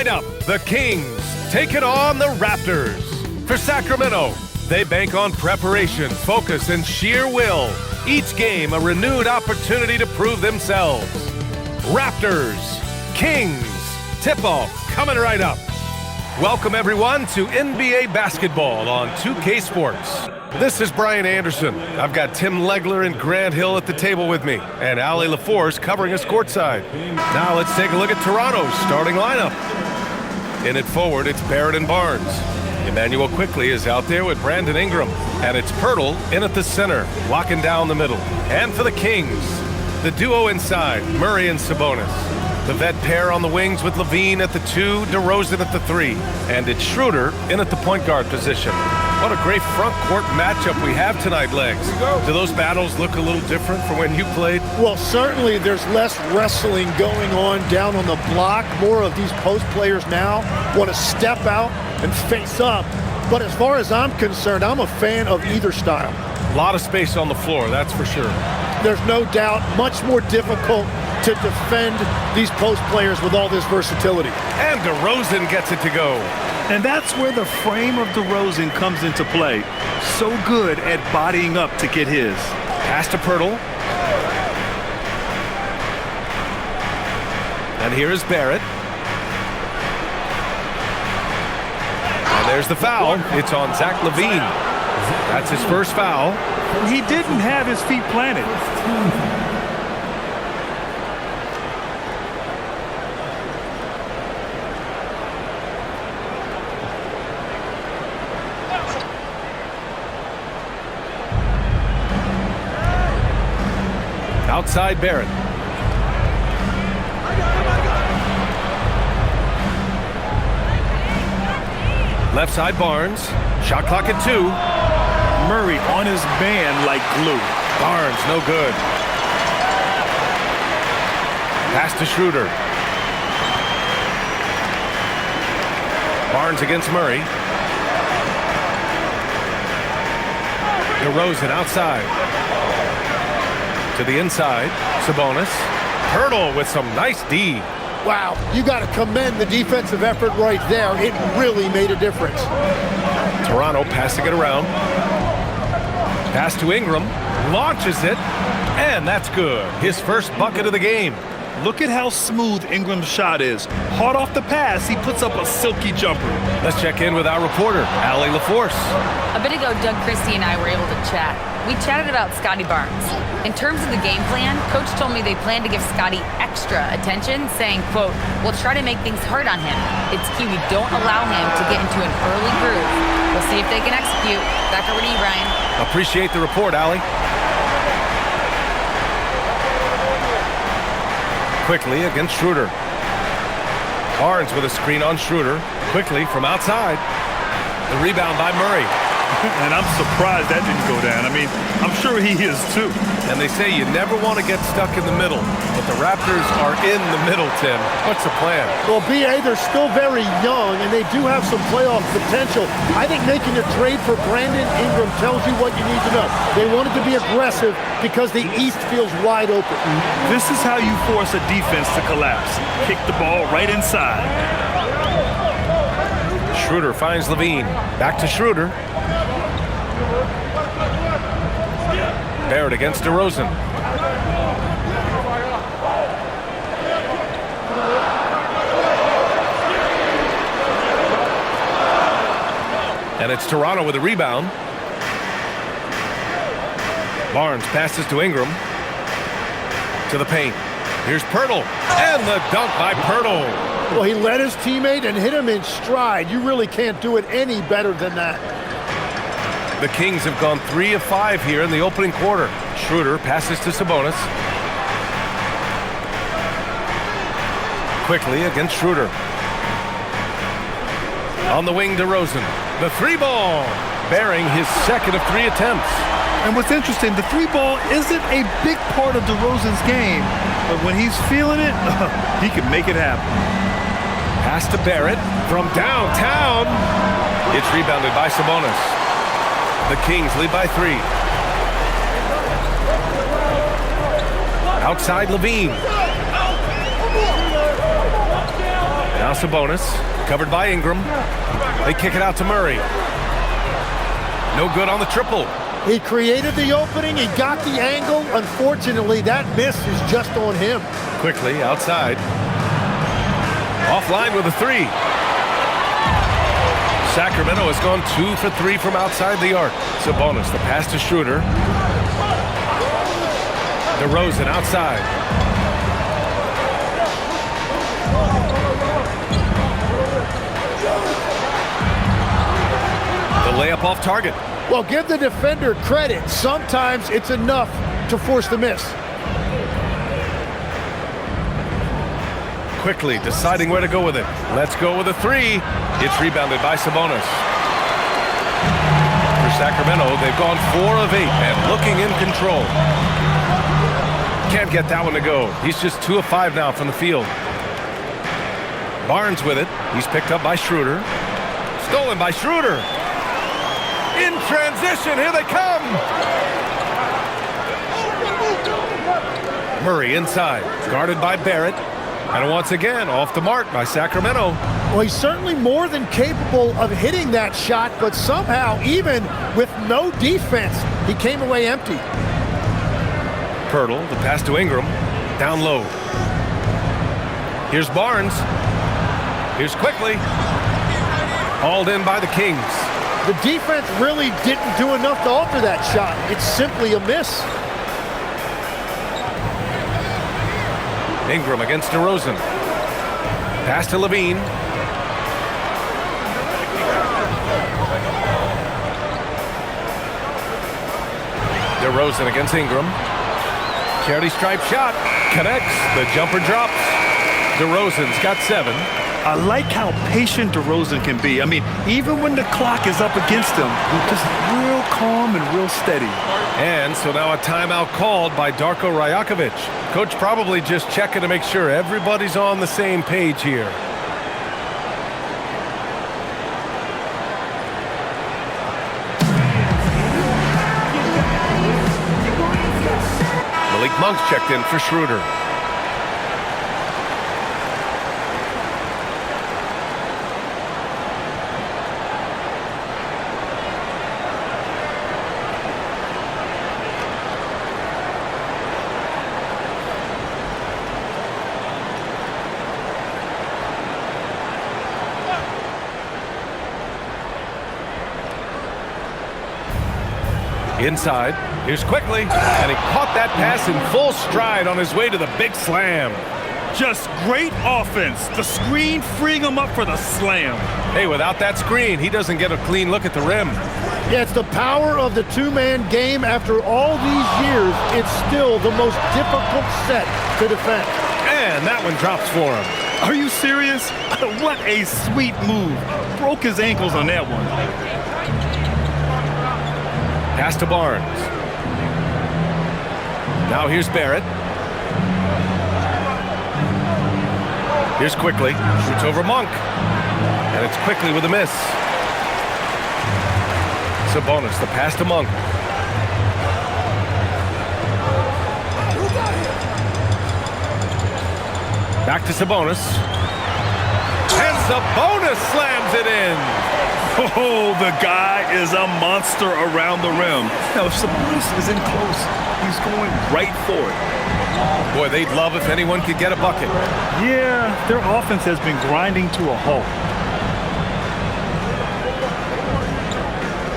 right up, the Kings take it on the Raptors. For Sacramento, they bank on preparation, focus, and sheer will. Each game a renewed opportunity to prove themselves. Raptors, Kings, tip-off coming right up. Welcome everyone to NBA basketball on 2K Sports. This is Brian Anderson. I've got Tim Legler and Grant Hill at the table with me, and Ali LaForce covering us courtside. Now let's take a look at Toronto's starting lineup. In it forward, it's Barrett and Barnes. Emmanuel Quickley is out there with Brandon Ingram, and it's Pirtle in at the center, locking down the middle. And for the Kings, the duo inside, Murray and Sabonis. The vet pair on the wings with Levine at the 2, DeRozan at the 3. And it's Schroeder in at the point guard position. What a great front court matchup we have tonight, Legs. Do those battles look a little different from when you played? Well, certainly there's less wrestling going on down on the block. More of these post players now want to step out and face up. But as far as I'm concerned, I'm a fan of either style. A lot of space on the floor, that's for sure. There's no doubt much more difficult to defend these post players with all this versatility. And DeRozan gets it to go. And that's where the frame of DeRozan comes into play. So good at bodying up to get his. Pass to Pirtle. And here is Barrett. And there's the foul. It's on Zach LaVine. That's his first foul. He didn't have his feet planted. Outside Barrett. Left side Barnes. Shot clock at 2. Murray on his man like glue. Barnes, no good. Pass to Schroeder. Barnes against Murray. DeRozan outside. To the inside, Sabonis. Pirtle with some nice D. Wow, you got to commend the defensive effort right there. It really made a difference. Toronto passing it around. Pass to Ingram. Launches it. And that's good. His first bucket of the game. Look at how smooth Ingram's shot is. Hard off the pass, he puts up a silky jumper. Let's check in with our reporter, Ali LaForce. A bit ago, Doug Christie and I were able to chat. We chatted about Scotty Barnes. In terms of the game plan, Coach told me they plan to give Scotty extra attention, saying, quote, "We'll try to make things hard on him. It's key we don't allow him to get into an early groove. We'll see if they can execute." Back over to you, Brian. Appreciate the report, Ali. Quickly against Schroeder. Barnes with a screen on Schroeder. Quickly from outside. The rebound by Murray. And I'm surprised that didn't go down. I mean, I'm sure he is too. And they say you never want to get stuck in the middle. But the Raptors are in the middle, Tim. What's the plan? Well, B.A., they're still very young, and they do have some playoff potential. I think making a trade for Brandon Ingram tells you what you need to know. They wanted to be aggressive because the East feels wide open. This is how you force a defense to collapse. Kick the ball right inside. Schroeder finds Levine. Back to Schroeder. Barrett against DeRozan. And it's Toronto with a rebound. Barnes passes to Ingram. To the paint. Here's Pirtle. And the dunk by Pirtle. Well, he led his teammate and hit him in stride. You really can't do it any better than that. The Kings have gone 3 of 5 here in the opening quarter. Schroeder passes to Sabonis. Quickly against Schroeder. On the wing, DeRozan. The 3-ball, bearing his second of 3 attempts. And what's interesting, the 3-ball isn't a big part of DeRozan's game, but when he's feeling it, he can make it happen. Pass to Barrett from downtown. It's rebounded by Sabonis. The Kings lead by 3. Outside Levine. Now Sabonis, covered by Ingram. They kick it out to Murray. No good on the triple. He created the opening. He got the angle. Unfortunately, that miss is just on him. Quickly outside. Offline with a three. Sacramento has gone 2 for 3 from outside the arc. Sabonis, the pass to Schroeder. DeRozan outside. The layup off target. Well, give the defender credit. Sometimes it's enough to force the miss. Quickly deciding where to go with it. Let's go with a three. It's rebounded by Sabonis. For Sacramento, they've gone 4 of 8 and looking in control. Can't get that one to go. He's just 2 of 5 now from the field. Barnes with it. He's picked up by Schroeder. Stolen by Schroeder. In transition, here they come. Murray inside, guarded by Barrett. And once again, off the mark by Sacramento. Well, he's certainly more than capable of hitting that shot, but somehow, even with no defense, he came away empty. Pirtle, the pass to Ingram, down low. Here's Barnes. Here's Quickly. Hauled in by the Kings. The defense really didn't do enough to alter that shot. It's simply a miss. Ingram against DeRozan. Pass to Levine. DeRozan against Ingram. Charity stripe shot. Connects. The jumper drops. DeRozan's got 7. I like how patient DeRozan can be. I mean, even when the clock is up against him, he's just real calm and real steady. And so now a timeout called by Darko Rajakovic. Coach probably just checking to make sure everybody's on the same page here. Malik Monk's checked in for Schroeder. Inside, here's Quickly, and he caught that pass in full stride on his way to the big slam. Just great offense. The screen freeing him up for the slam. Hey, without that screen, he doesn't get a clean look at the rim. Yeah, it's the power of the two-man game. After all these years, it's still the most difficult set to defend. And that one drops for him. Are you serious? What a sweet move. Broke his ankles on that one. Pass to Barnes. Now here's Barrett. Here's Quickly. Shoots over Monk. And it's Quickly with a miss. Sabonis, the pass to Monk. Back to Sabonis. And Sabonis slams it in. Oh, the guy is a monster around the rim. Now, if Sabonis is in close, he's going right for it. Boy, they'd love if anyone could get a bucket. Yeah, their offense has been grinding to a halt.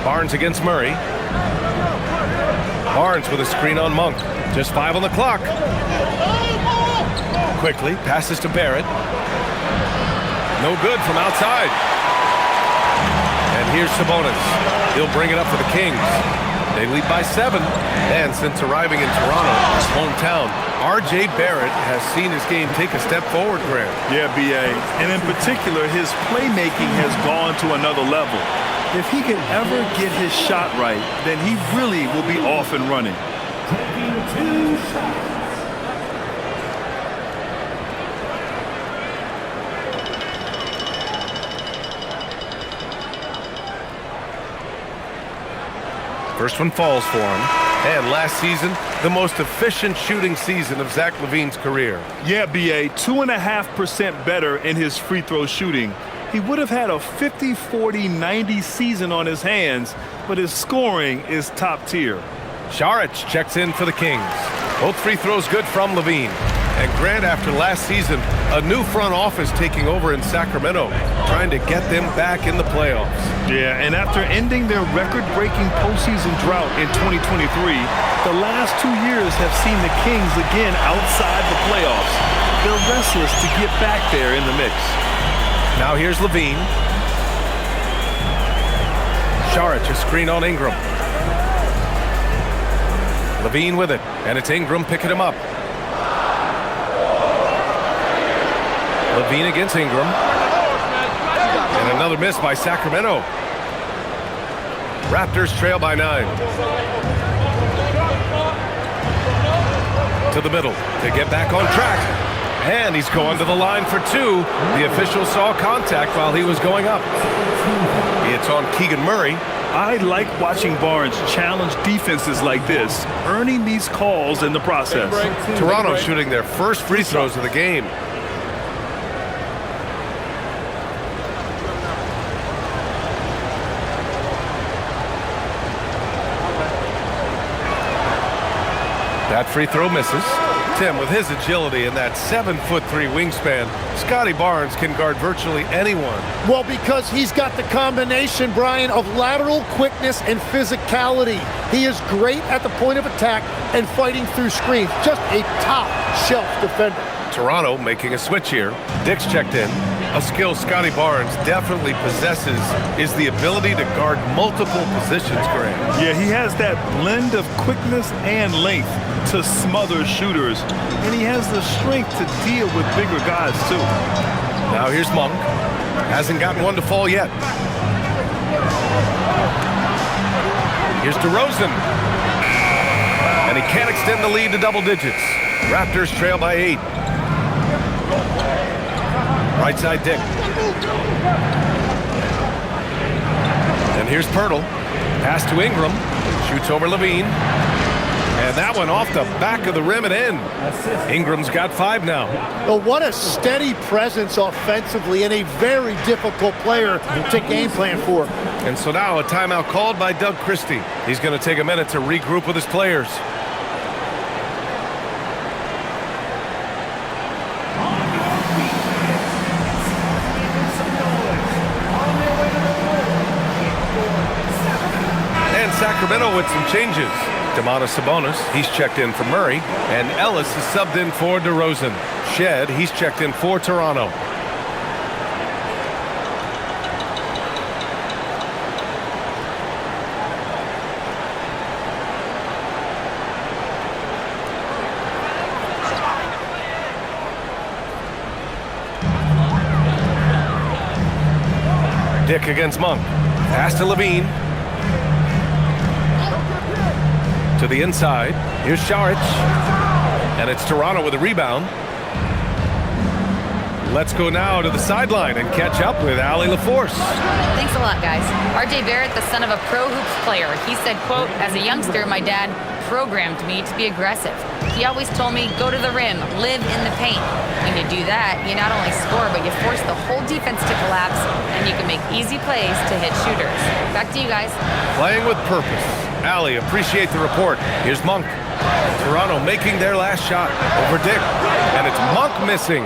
Barnes against Murray. Barnes with a screen on Monk. Just 5 on the clock. Quickly passes to Barrett. No good from outside. And here's Sabonis. He'll bring it up for the Kings. They lead by 7. And since arriving in Toronto, his hometown, R.J. Barrett has seen his game take a step forward, Grant. Yeah, B.A. And in particular, his playmaking has gone to another level. If he can ever get his shot right, then he really will be off and running. First one falls for him. And last season, the most efficient shooting season of Zach LaVine's career. Yeah, B.A., 2.5% better in his free throw shooting. He would have had a 50-40-90 season on his hands, but his scoring is top tier. Saric checks in for the Kings. Both free throws good from LaVine. And Grant, after last season, a new front office taking over in Sacramento, trying to get them back in the playoffs. Yeah, and after ending their record-breaking postseason drought in 2023, the last 2 years have seen the Kings again outside the playoffs. They're restless to get back there in the mix. Now here's LaVine. Saric, a screen on Ingram. LaVine with it, and it's Ingram picking him up. LaVine against Ingram. And another miss by Sacramento. Raptors trail by 9. To the middle to get back on track. And he's going to the line for 2. The official saw contact while he was going up. It's on Keegan Murray. I like watching Barnes challenge defenses like this, earning these calls in the process. Toronto shooting their first free throws of the game. That free throw misses. Tim, with his agility and that 7'3" wingspan, Scotty Barnes can guard virtually anyone. Well, because he's got the combination, Brian, of lateral quickness and physicality. He is great at the point of attack and fighting through screens. Just a top-shelf defender. Toronto making a switch here. Dick's checked in. A skill Scotty Barnes definitely possesses is the ability to guard multiple positions, Grant. Yeah, he has that blend of quickness and length to smother shooters, and he has the strength to deal with bigger guys, too. Now here's Monk. Hasn't gotten one to fall yet. Here's DeRozan. And he can't extend the lead to double digits. Raptors trail by 8. Right side Dick. And here's Pirtle. Pass to Ingram. Shoots over LaVine. And that one off the back of the rim and in. Ingram's got 5 now. Well, what a steady presence offensively and a very difficult player to game plan for. And so now a timeout called by Doug Christie. He's going to take a minute to regroup with his players. Sacramento with some changes. Domantas Sabonis, he's checked in for Murray. And Ellis is subbed in for DeRozan. Shed, he's checked in for Toronto. Dick against Monk. Pass to LaVine. To the inside. Here's Saric. And it's Toronto with a rebound. Let's go now to the sideline and catch up with Allie LaForce. Thanks a lot, guys. RJ Barrett, the son of a pro hoops player. He said, quote, as a youngster, my dad programmed me to be aggressive. He always told me, go to the rim, live in the paint. When you do that, you not only score, but you force the whole defense to collapse, and you can make easy plays to hit shooters. Back to you guys. Playing with purpose. Allie, appreciate the report. Here's Monk. Toronto making their last shot over Dick. And it's Monk missing.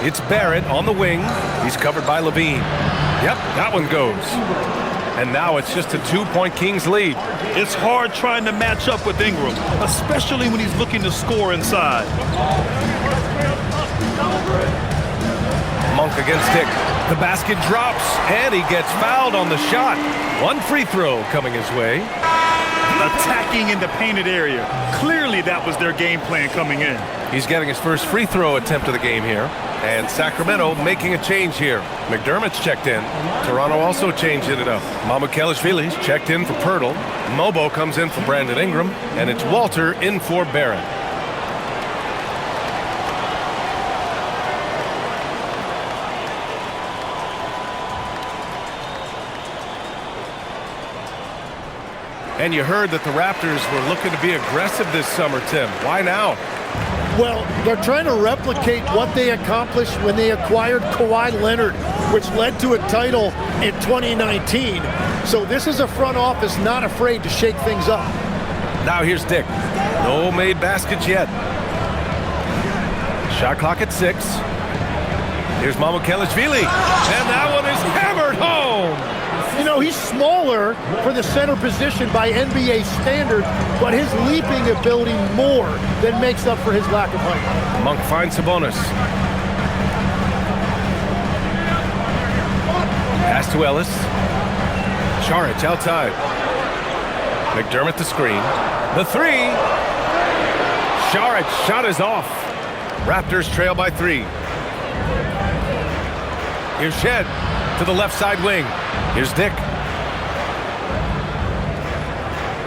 It's Barrett on the wing. He's covered by LaVine. Yep, that one goes. And now it's just a 2-point Kings lead. It's hard trying to match up with Ingram, especially when he's looking to score inside. Monk against Dick. The basket drops, and he gets fouled on the shot. One free throw coming his way. Attacking in the painted area. Clearly that was their game plan coming in. He's getting his first free throw attempt of the game here. And Sacramento making a change here. McDermott's checked in. Toronto also changing it up. Mamukelashvili's checked in for Pirtle. Mobo comes in for Brandon Ingram. And it's Walter in for Barrett. And you heard that the Raptors were looking to be aggressive this summer, Tim. Why now? Well, they're trying to replicate what they accomplished when they acquired Kawhi Leonard, which led to a title in 2019. So this is a front office not afraid to shake things up. Now here's Dick. No made baskets yet. Shot clock at 6. Here's Mamukelashvili. And that one is hammered home. You know, he's smaller for the center position by NBA standard, but his leaping ability more than makes up for his lack of height. Monk finds Sabonis. Pass to Ellis. Saric outside. McDermott the screen. The 3. Saric shot is off. Raptors trail by 3. Here's Shed to the left side wing. Here's Dick.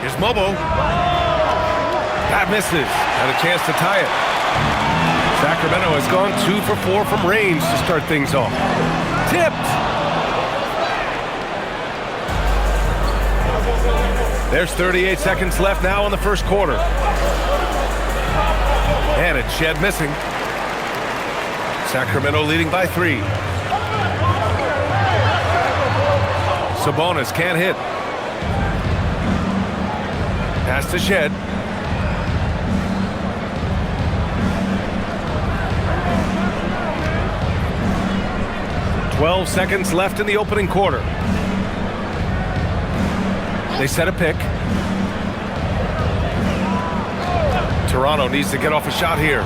Here's Mobo. That misses. Had a chance to tie it. Sacramento has gone 2 for 4 from range to start things off. Tipped. There's 38 seconds left now in the first quarter. And it's Shed missing. Sacramento leading by 3. Sabonis can't hit. Pass to Shed. "12 seconds left in the opening quarter. They set a pick. Toronto needs to get off a shot here.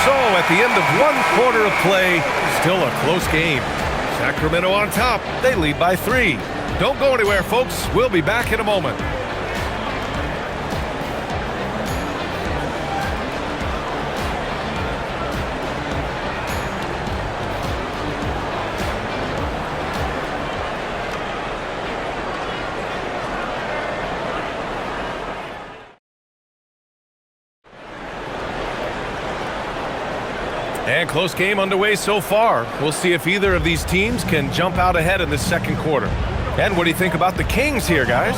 So at the end of 1 quarter of play, still a close game. Sacramento on top. They lead by 3. Don't go anywhere, folks. We'll be back in a moment. And close game underway so far. We'll see if either of these teams can jump out ahead in the second quarter. And what do you think about the Kings here, guys?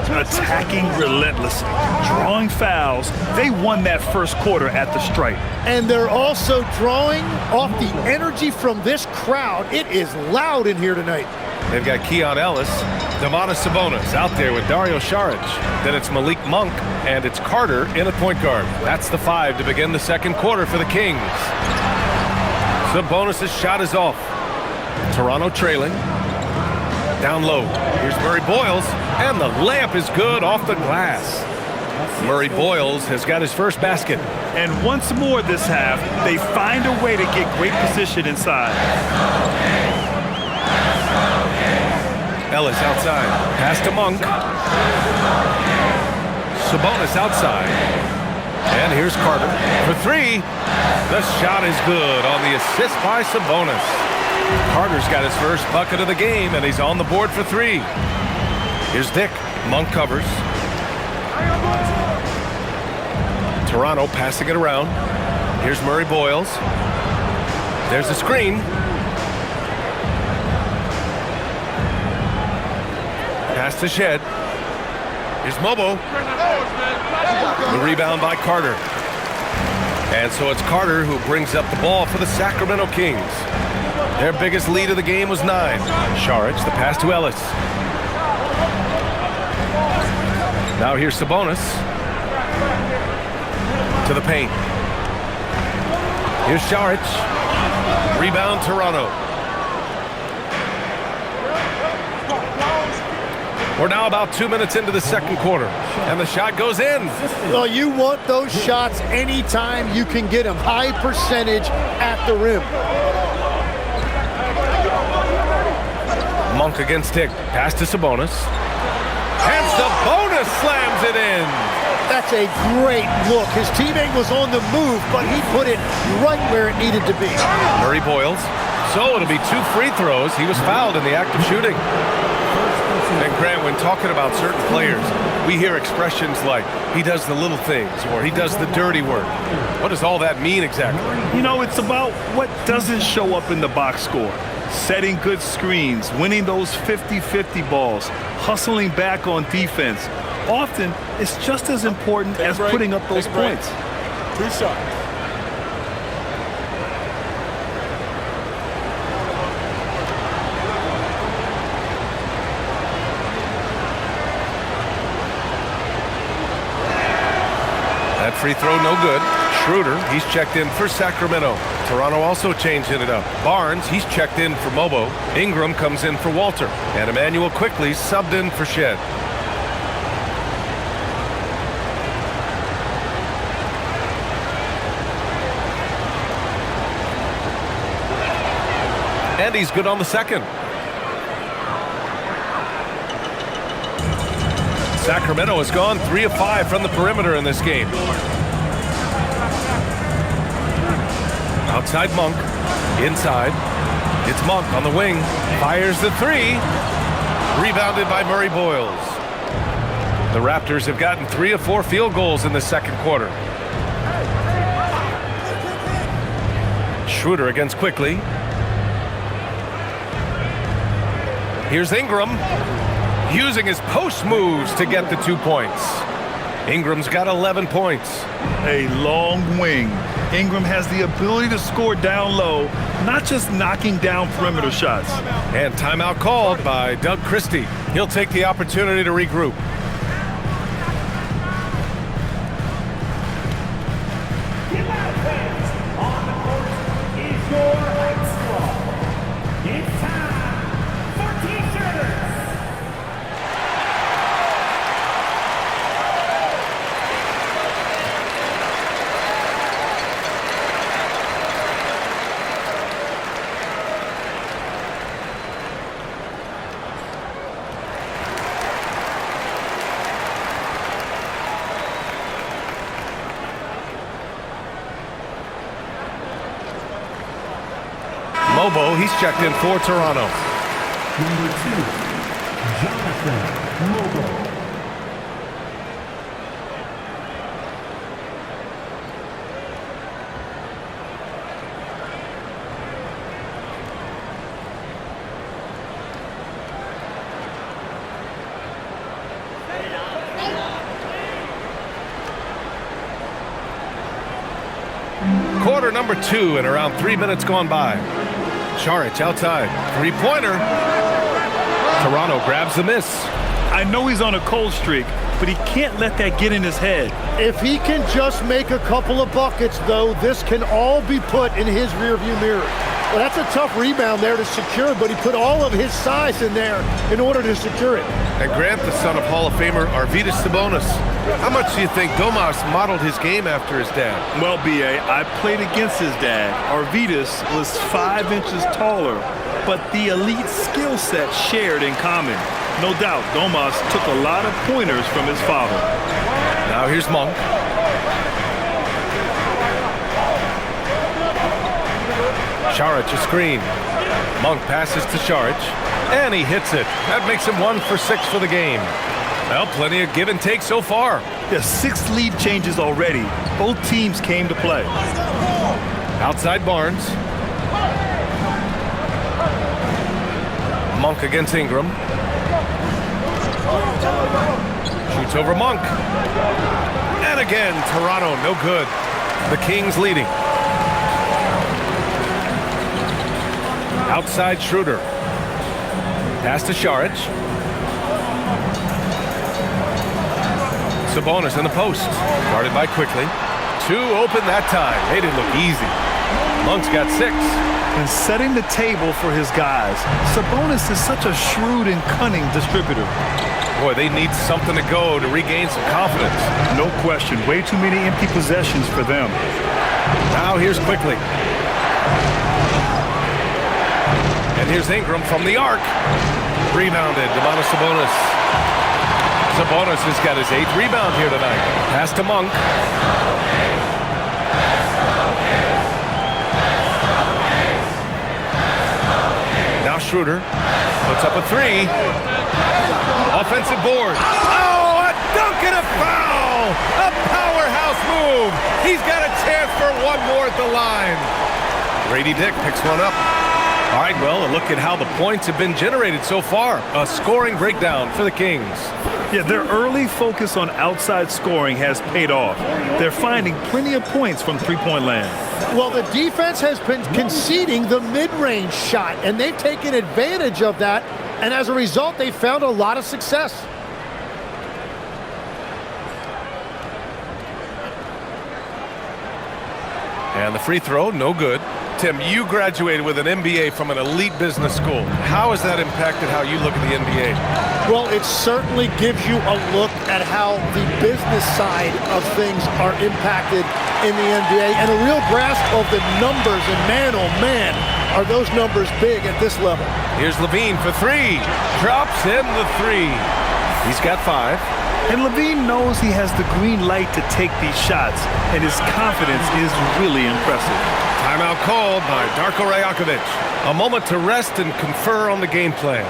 Attacking relentlessly, drawing fouls. They won that first quarter at the stripe. And they're also drawing off the energy from this crowd. It is loud in here tonight. They've got Keon Ellis, Domantas Sabonis out there with Dario Saric. Then it's Malik Monk, and it's Carter in at point guard. That's the 5 to begin the second quarter for the Kings. Sabonis' shot is off. Toronto trailing. Down low. Here's Murray Boyles, and the layup is good off the glass. Murray Boyles has got his first basket. And once more this half, they find a way to get great position inside. Ellis outside. Pass to Monk. Sabonis outside. And here's Carter for 3. The shot is good on the assist by Sabonis. Carter's got his first bucket of the game, and he's on the board for 3. Here's Dick. Monk covers. Toronto passing it around. Here's Murray Boyles. There's the screen. Pass to Shed. Here's Mobo. The rebound by Carter. And so it's Carter who brings up the ball for the Sacramento Kings. Their biggest lead of the game was 9. Saric, the pass to Ellis. Now here's Sabonis. To the paint. Here's Saric. Rebound Toronto. We're now about 2 minutes into the second quarter, and the shot goes in. Well, you want those shots anytime you can get them. High percentage at the rim. Monk against Dick. Pass to Sabonis. And Sabonis slams it in. That's a great look. His teammate was on the move, but he put it right where it needed to be. Murray Boyles. So it'll be 2 free throws. He was fouled in the act of shooting. And Grant, when talking about certain players, we hear expressions like, he does the little things, or he does the dirty work. What does all that mean exactly? You know, it's about what doesn't show up in the box score. Setting good screens, winning those 50-50 balls, hustling back on defense. Often, it's just as important as putting up those points. 2 shots. That free throw no good. Schroeder, he's checked in for Sacramento. Toronto also changing it up. Barnes, he's checked in for Mobo. Ingram comes in for Walter. And Emmanuel quickly subbed in for Shed. And he's good on the second. Sacramento has gone 3 of 5 from the perimeter in this game. Outside Monk. Inside. It's Monk on the wing. Fires the 3. Rebounded by Murray Boyles. The Raptors have gotten 3 of 4 field goals in the second quarter. Schroeder against Quickly. Here's Ingram, using his post moves to get the 2 points. Ingram's got 11 points. A long wing. Ingram has the ability to score down low, not just knocking down perimeter shots. And timeout called by Doug Christie. He'll take the opportunity to regroup. Mobo, he's checked in for Toronto. Number 2, Jonathan Mobo. Quarter number 2 and around 3 minutes gone by. Saric outside. Three-pointer. Toronto grabs the miss. I know he's on a cold streak, but he can't let that get in his head. If he can just make a couple of buckets, though, this can all be put in his rearview mirror. Well, that's a tough rebound there to secure, but he put all of his size in there in order to secure it. And Grant, the son of Hall of Famer Arvydas Sabonis. How much do you think Domas modeled his game after his dad? Well, B.A., I played against his dad. Arvydas was 5 inches taller, but the elite skill set shared in common. No doubt, Domas took a lot of pointers from his father. Now here's Monk. Saric a screen. Monk passes to Saric, and he hits it. That makes him 1 for 6 for the game. Well, plenty of give and take so far. There's 6 lead changes already. Both teams came to play. Outside Barnes. Monk against Ingram. Shoots over Monk. And again, Toronto, no good. The Kings leading. Outside Schroeder. Pass to Saric. Sabonis in the post. Guarded by Quickly. 2 open that time. Made it look easy. Monk's got 6. And setting the table for his guys. Sabonis is such a shrewd and cunning distributor. Boy, they need something to go to regain some confidence. No question. Way too many empty possessions for them. Now here's Quickly. And here's Ingram from the arc. Rebounded. Domantas Sabonis. Sabonis has got his 8th rebound here tonight. Pass to Monk. Now Schroeder puts up a 3. Offensive board. Oh, a dunk and a foul! A powerhouse move. He's got a chance for one more at the line. Grady Dick picks one up. All right, well, a look at how the points have been generated so far. A scoring breakdown for the Kings. Yeah, their early focus on outside scoring has paid off. They're finding plenty of points from three-point land. Well, the defense has been conceding the mid-range shot, and they've taken advantage of that, and as a result, they found a lot of success. And the free throw, no good. Tim, you graduated with an MBA from an elite business school. How has that impacted how you look at the NBA? Well, it certainly gives you a look at how the business side of things are impacted in the NBA and a real grasp of the numbers. And man, oh man, are those numbers big at this level. Here's Levine for three. Drops in the three. He's got 5. And Levine knows he has the green light to take these shots, and his confidence is really impressive. Timeout called by Darko Rajakovic. A moment to rest and confer on the game plan.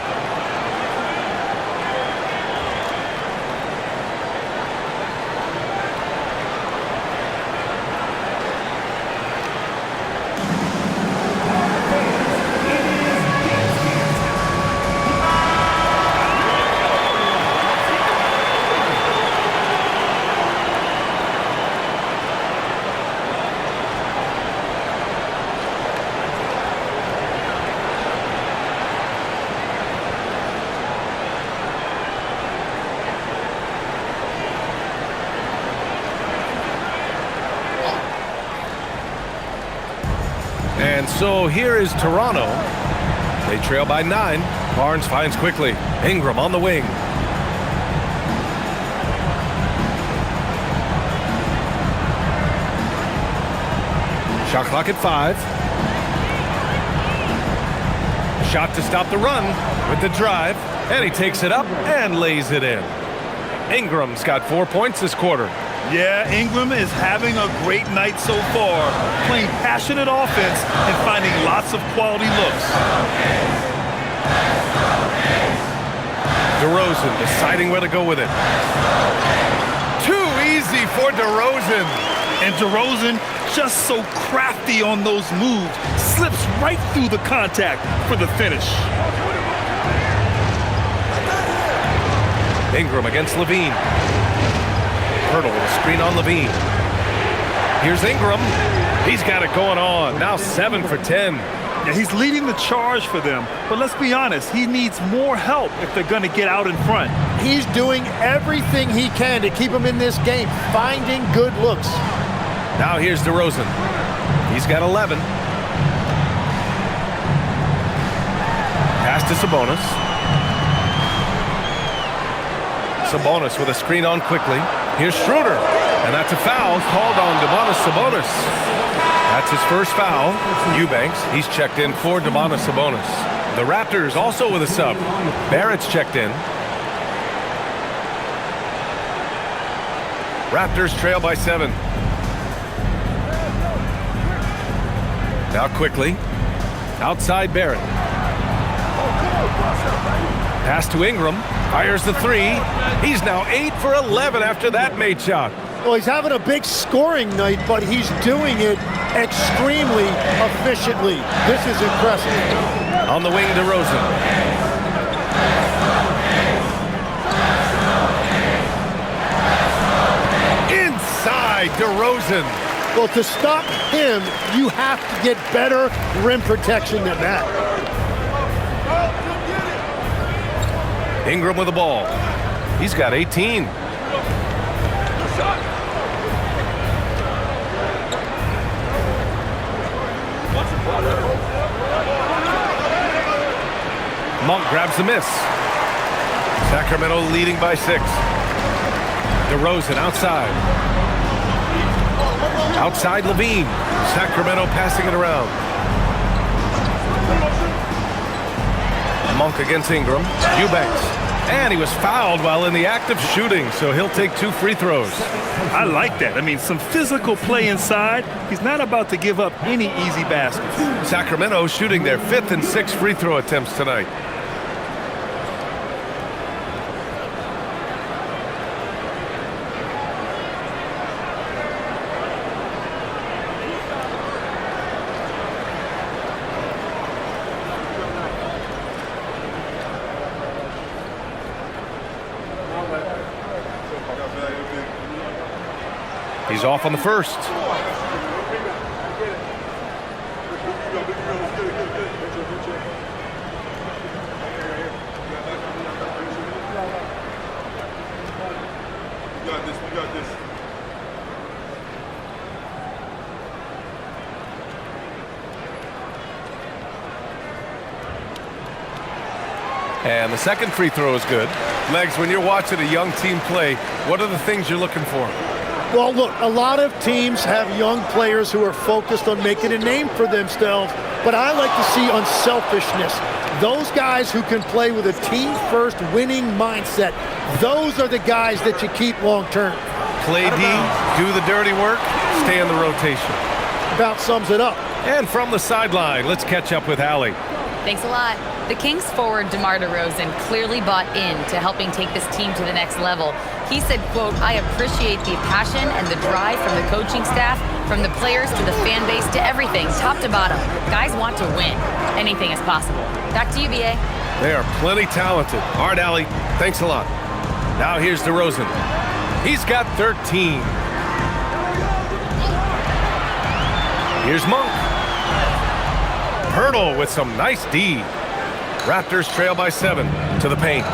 And so here is Toronto. They trail by 9. Barnes finds quickly. Ingram on the wing. Shot clock at 5. Shot to stop the run with the drive. And he takes it up and lays it in. Ingram's got 4 points this quarter. Yeah, Ingram is having a great night so far, playing passionate offense and finding lots of quality looks. DeRozan deciding where to go with it. Too easy for DeRozan. And DeRozan, just so crafty on those moves, slips right through the contact for the finish. Ingram against Levine. Hurdle with a screen on Levine. Here's Ingram. He's got it going on. Now 7 for 10. Yeah, he's leading the charge for them. But let's be honest, he needs more help if they're going to get out in front. He's doing everything he can to keep him in this game, finding good looks. Now here's DeRozan. He's got 11. Pass to Sabonis. Sabonis with a screen on quickly. Here's Schroeder, and that's a foul called on Domantas Sabonis. That's his first foul. Eubanks, he's checked in for Domantas Sabonis. The Raptors also with a sub. Barrett's checked in. Raptors trail by 7. Now quickly, outside Barrett. Pass to Ingram. Fires the 3. He's now 8 for 11 after that made shot. Well, he's having a big scoring night, but he's doing it extremely efficiently. This is impressive. On the wing, DeRozan. Inside, DeRozan. Well, to stop him, you have to get better rim protection than that. Ingram with the ball. He's got 18. Monk grabs the miss. Sacramento leading by 6. DeRozan outside. Outside Levine. Sacramento passing it around. Monk against Ingram. Eubanks. And he was fouled while in the act of shooting, so he'll take 2 free throws. I like that. I mean, some physical play inside. He's not about to give up any easy baskets. Sacramento shooting their 5th and 6th free throw attempts tonight. He's off on the first. And the second free throw is good. Legs, when you're watching a young team play, what are the things you're looking for? Well, look, a lot of teams have young players who are focused on making a name for themselves, but I like to see unselfishness. Those guys who can play with a team-first winning mindset, those are the guys that you keep long-term. Play D, do the dirty work, stay in the rotation. About sums it up. And from the sideline, let's catch up with Allie. Thanks a lot. The Kings forward DeMar DeRozan clearly bought into helping take this team to the next level. He said, quote, "I appreciate the passion and the drive from the coaching staff, from the players to the fan base to everything, top to bottom. Guys want to win. Anything is possible." Back to you, BA. They are plenty talented. All right, Allie, thanks a lot. Now here's DeRozan. He's got 13. Here's Monk. Hurdle with some nice D. Raptors trail by 7 to the paint.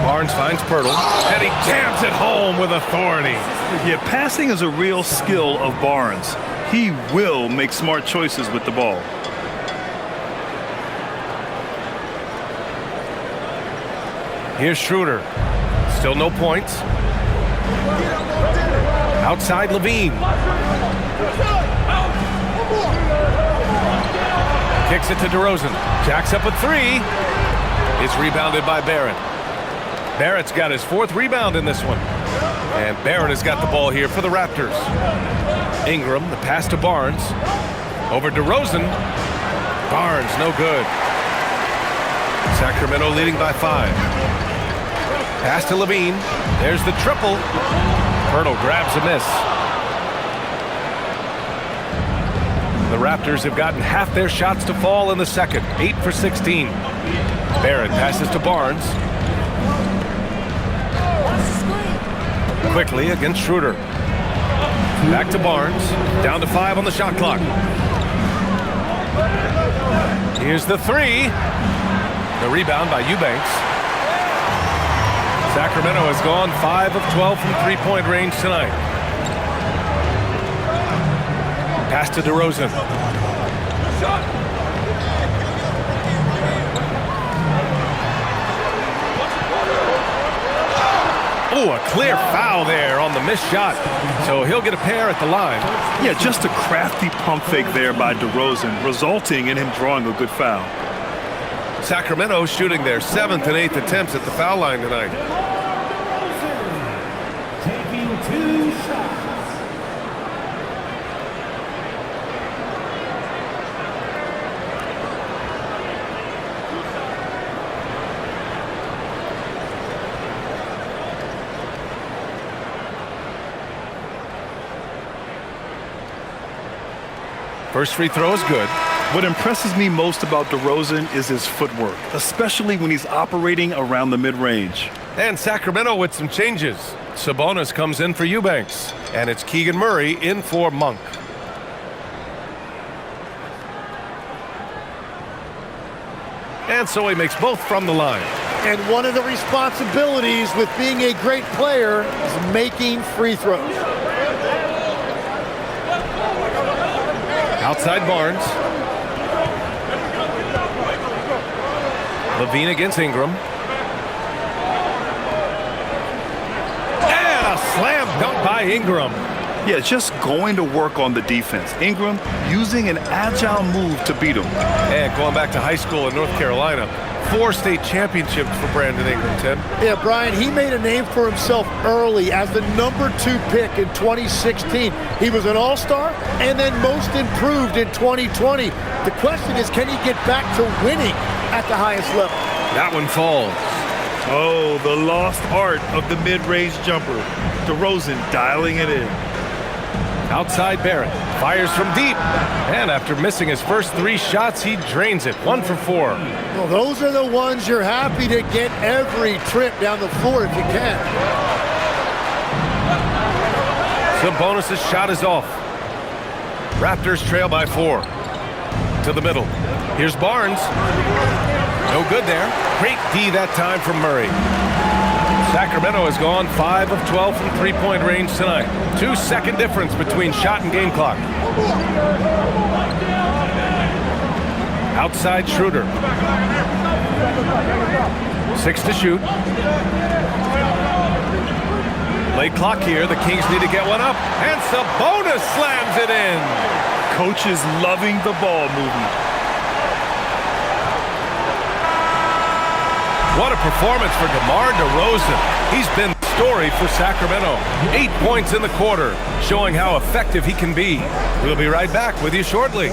Barnes finds Pirtle, and he jams it home with authority. Yeah, passing is a real skill of Barnes. He will make smart choices with the ball. Here's Schroeder. Still no points. Outside Levine. Kicks it to DeRozan. Jacks up a 3. It's rebounded by Barrett. Barrett's got his 4th rebound in this one. And Barrett has got the ball here for the Raptors. Ingram, the pass to Barnes. Over DeRozan. Barnes, no good. Sacramento leading by 5. Pass to Levine. There's the triple. Pirtle grabs a miss. The Raptors have gotten half their shots to fall in the second. 8 for 16. Barrett passes to Barnes. Quickly against Schroeder. Back to Barnes. Down to 5 on the shot clock. Here's the 3. The rebound by Eubanks. Sacramento has gone 5 of 12 from three-point range tonight. Pass to DeRozan. Oh, a clear foul there on the missed shot. So he'll get a pair at the line. Yeah, just a crafty pump fake there by DeRozan, resulting in him drawing a good foul. Sacramento shooting their 7th and 8th attempts at the foul line tonight. Taking 2 shots. First free throw is good. What impresses me most about DeRozan is his footwork, especially when he's operating around the mid-range. And Sacramento with some changes. Sabonis comes in for Eubanks, and it's Keegan Murray in for Monk. And so he makes both from the line. And one of the responsibilities with being a great player is making free throws. Outside Barnes. Levine against Ingram. And a slam dunk by Ingram. Yeah, just going to work on the defense. Ingram using an agile move to beat him. And going back to high school in North Carolina, 4 state championships for Brandon Ingram, Tim. Yeah, Brian, he made a name for himself early as the #2 pick in 2016. He was an all-star and then most improved in 2020. The question is, can he get back to winning at the highest level? That one falls. Oh, the lost art of the mid-range jumper. DeRozan dialing it in. Outside Barrett. Fires from deep. And after missing his first 3 shots, he drains it. 1 for 4. Well, those are the ones you're happy to get every trip down the floor if you can. Sabonis' shot is off. Raptors trail by 4. To the middle. Here's Barnes. No good there. Great D that time from Murray. Sacramento has gone 5 of 12 from three-point range tonight. 2-second difference between shot and game clock. Outside Schroeder. 6 to shoot. Late clock here. The Kings need to get one up. And Sabonis slams it in. Coach is loving the ball movement. What a performance for DeMar DeRozan. He's been the story for Sacramento. 8 points in the quarter, showing how effective he can be. We'll be right back with you shortly.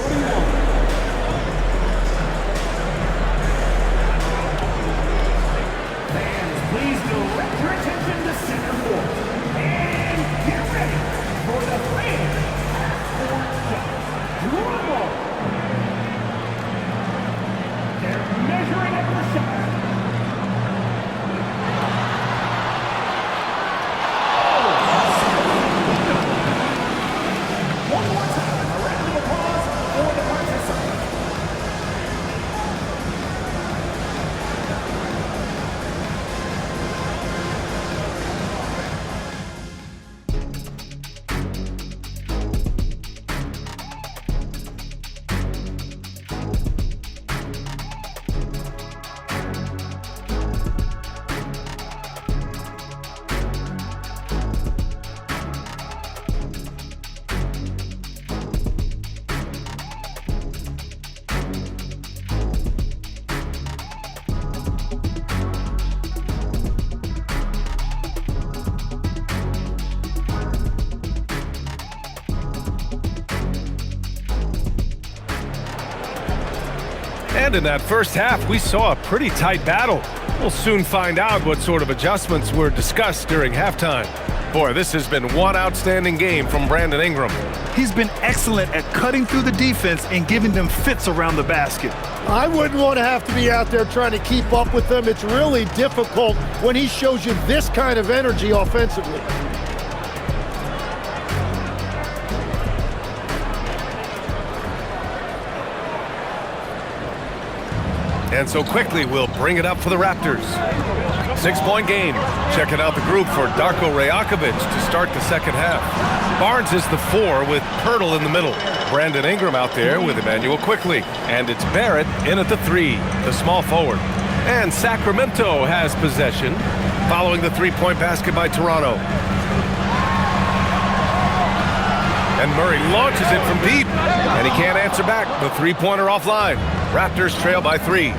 Fans, please direct your attention to center court. And get ready for the fans half-court shot. Drum roll. They're measuring up the shot. One more time, a round of applause for the participants. And in that first half, we saw a pretty tight battle. We'll soon find out what sort of adjustments were discussed during halftime. Boy, this has been one outstanding game from Brandon Ingram. He's been excellent at cutting through the defense and giving them fits around the basket. I wouldn't want to have to be out there trying to keep up with them. It's really difficult when he shows you this kind of energy offensively. And so quickly, we'll bring it up for the Raptors. 6-point game. Checking out the group for Darko Rajakovic to start the second half. Barnes is the 4 with Pirtle in the middle. Brandon Ingram out there with Emmanuel Quickley. And it's Barrett in at the 3, the small forward. And Sacramento has possession following the three-point basket by Toronto. And Murray launches it from deep, and he can't answer back. The three-pointer offline. Raptors trail by 3.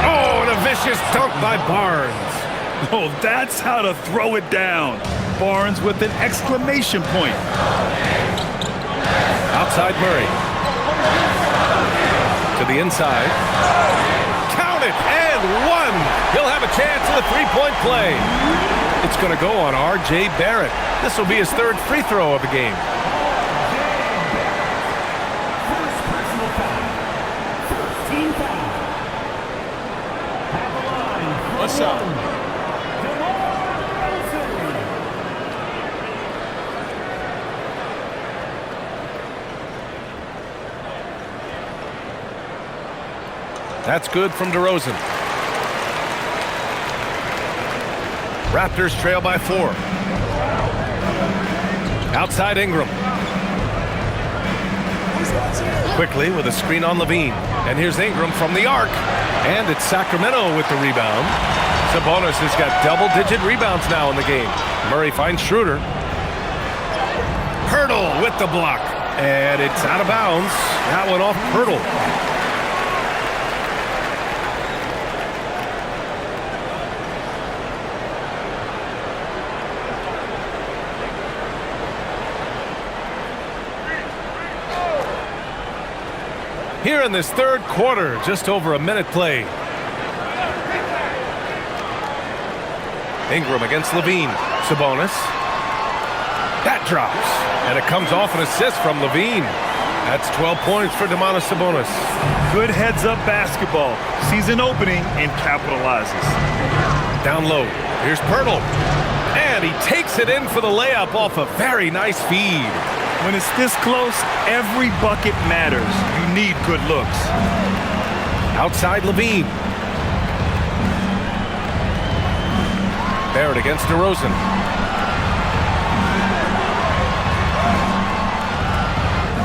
Oh, and a vicious dunk by Barnes. Oh, that's how to throw it down. Barnes with an exclamation point. Outside Murray. To the inside. Count it, and 1. He'll have a chance in the three-point play. It's going to go on R.J. Barrett. This will be his 3rd free throw of the game. First personal foul. First team foul. At the line. What's up? That's good from DeRozan. Raptors trail by 4. Outside Ingram. Quickly with a screen on Levine. And here's Ingram from the arc. And it's Sacramento with the rebound. Sabonis has got double-digit rebounds now in the game. Murray finds Schroeder. Pirtle with the block. And it's out of bounds. That one off Pirtle. Here in this 3rd quarter, just over a minute played. Ingram against Levine. Sabonis. That drops. And it comes off an assist from Levine. That's 12 points for Domantas Sabonis. Good heads-up basketball. Sees an opening and capitalizes. Down low. Here's Pirtle. And And he takes it in for the layup off a very nice feed. When it's this close, every bucket matters. You need good looks. Outside Levine. Barrett against DeRozan.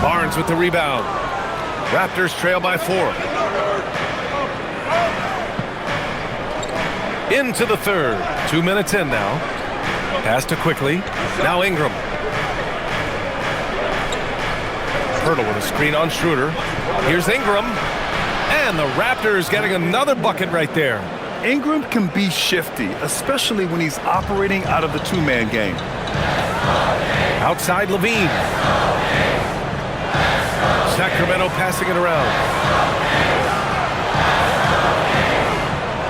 Barnes with the rebound. Raptors trail by 4. Into the third. 2 minutes in now. Pass to Quickly. Now Ingram. Hurdle with a screen on Schroeder. Here's Ingram. And the Raptors getting another bucket right there. Ingram can be shifty, especially when he's operating out of the two-man game. Outside Levine. Sacramento passing it around.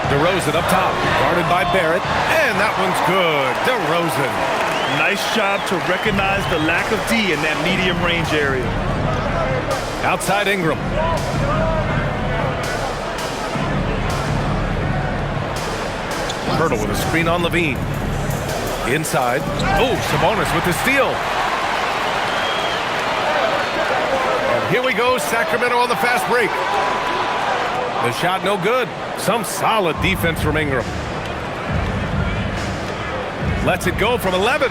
DeRozan up top, guarded by Barrett, and that one's good. DeRozan. Nice job to recognize the lack of D in that medium range area. Outside Ingram. Hurdle with a screen on Levine. Inside. Oh, Sabonis with the steal. And here we go, Sacramento on the fast break. The shot no good. Some solid defense from Ingram. Lets it go from 11.